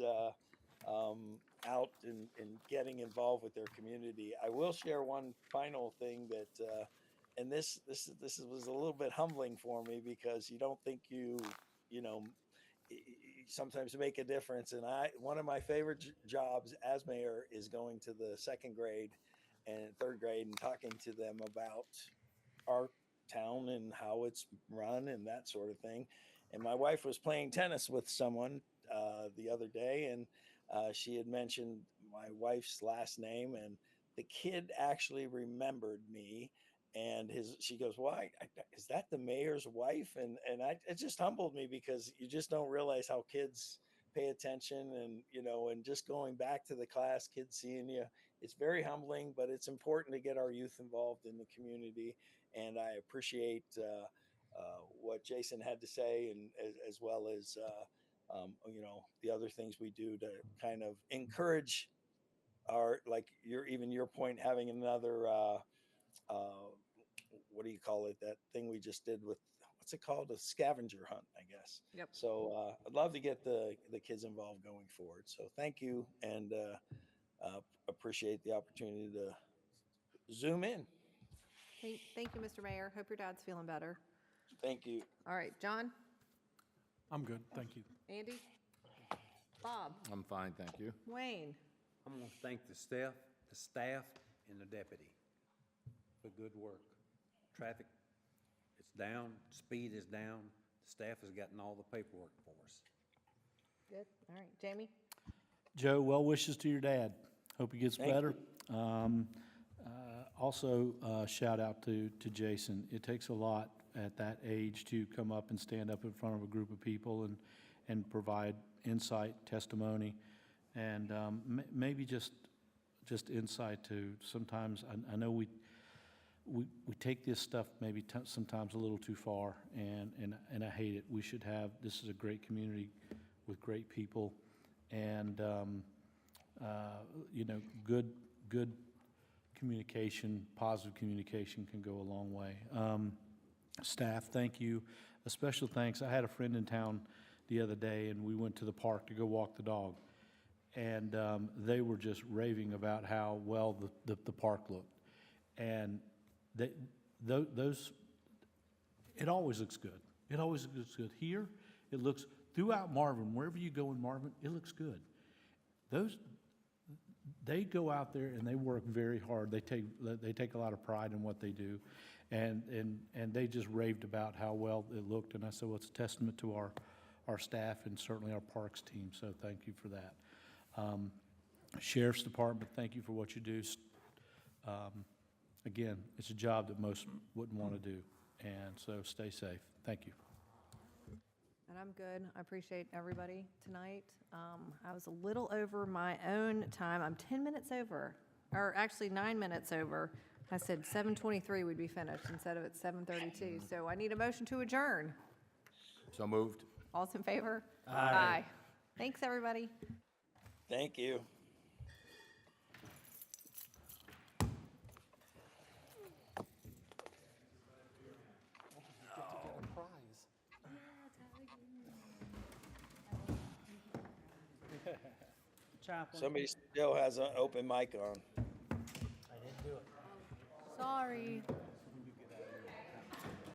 out and getting involved with their community. I will share one final thing that, and this was a little bit humbling for me, because you don't think you sometimes make a difference. And one of my favorite jobs as mayor is going to the 2nd grade and 3rd grade and talking to them about our town and how it's run and that sort of thing. And my wife was playing tennis with someone the other day, and she had mentioned my wife's last name, and the kid actually remembered me. And she goes, "Why? Is that the mayor's wife?" And it just humbled me, because you just don't realize how kids pay attention, and just going back to the class, kids seeing you, it's very humbling, but it's important to get our youth involved in the community. And I appreciate what Jason had to say, and as well as the other things we do to kind of encourage your point, having another what do you call it? That thing we just did with, what's it called? A scavenger hunt, I guess. Yep. So I'd love to get the kids involved going forward. So thank you, and appreciate the opportunity to zoom in. Thank you, Mr. Mayor. Hope your dad's feeling better. Thank you. All right, John? I'm good, thank you. Andy? Bob? I'm fine, thank you. Wayne? I'm going to thank the staff and the deputy for good work. Traffic is down, speed is down. The staff has gotten all the paperwork for us. Good. All right, Jamie? Joe, well wishes to your dad. Hope he gets Thank better. Also, shout out to Jason. It takes a lot at that age to come up and stand up in front of a group of people and provide insight, testimony, and maybe just insight to sometimes, I know we take this stuff maybe sometimes a little too far, and I hate it. We should have, this is a great community with great people, and, you know, good communication, positive communication can go a long way. Staff, thank you. A special thanks. I had a friend in town the other day, and we went to the park to go walk the dog. And they were just raving about how well the park looked. And those, it always looks good. It always looks good. Here, it looks, throughout Marvin, wherever you go in Marvin, it looks good. They go out there and they work very hard. They take a lot of pride in what they do. And they just raved about how well it looked. And I said, well, it's a testament to our staff and certainly our parks team. So thank you for that. Sheriff's Department, thank you for what you do. Again, it's a job that most wouldn't want to do. And so stay safe. Thank you. And I'm good. I appreciate everybody tonight. I was a little over my own time. I'm 10 minutes over, or actually 9 minutes over. I said 7:23 we'd be finished instead of at 7:32. So I need a motion to adjourn. So moved. All's in favor? Aye. Thanks, everybody. Thank you. Somebody still has an open mic on. Sorry.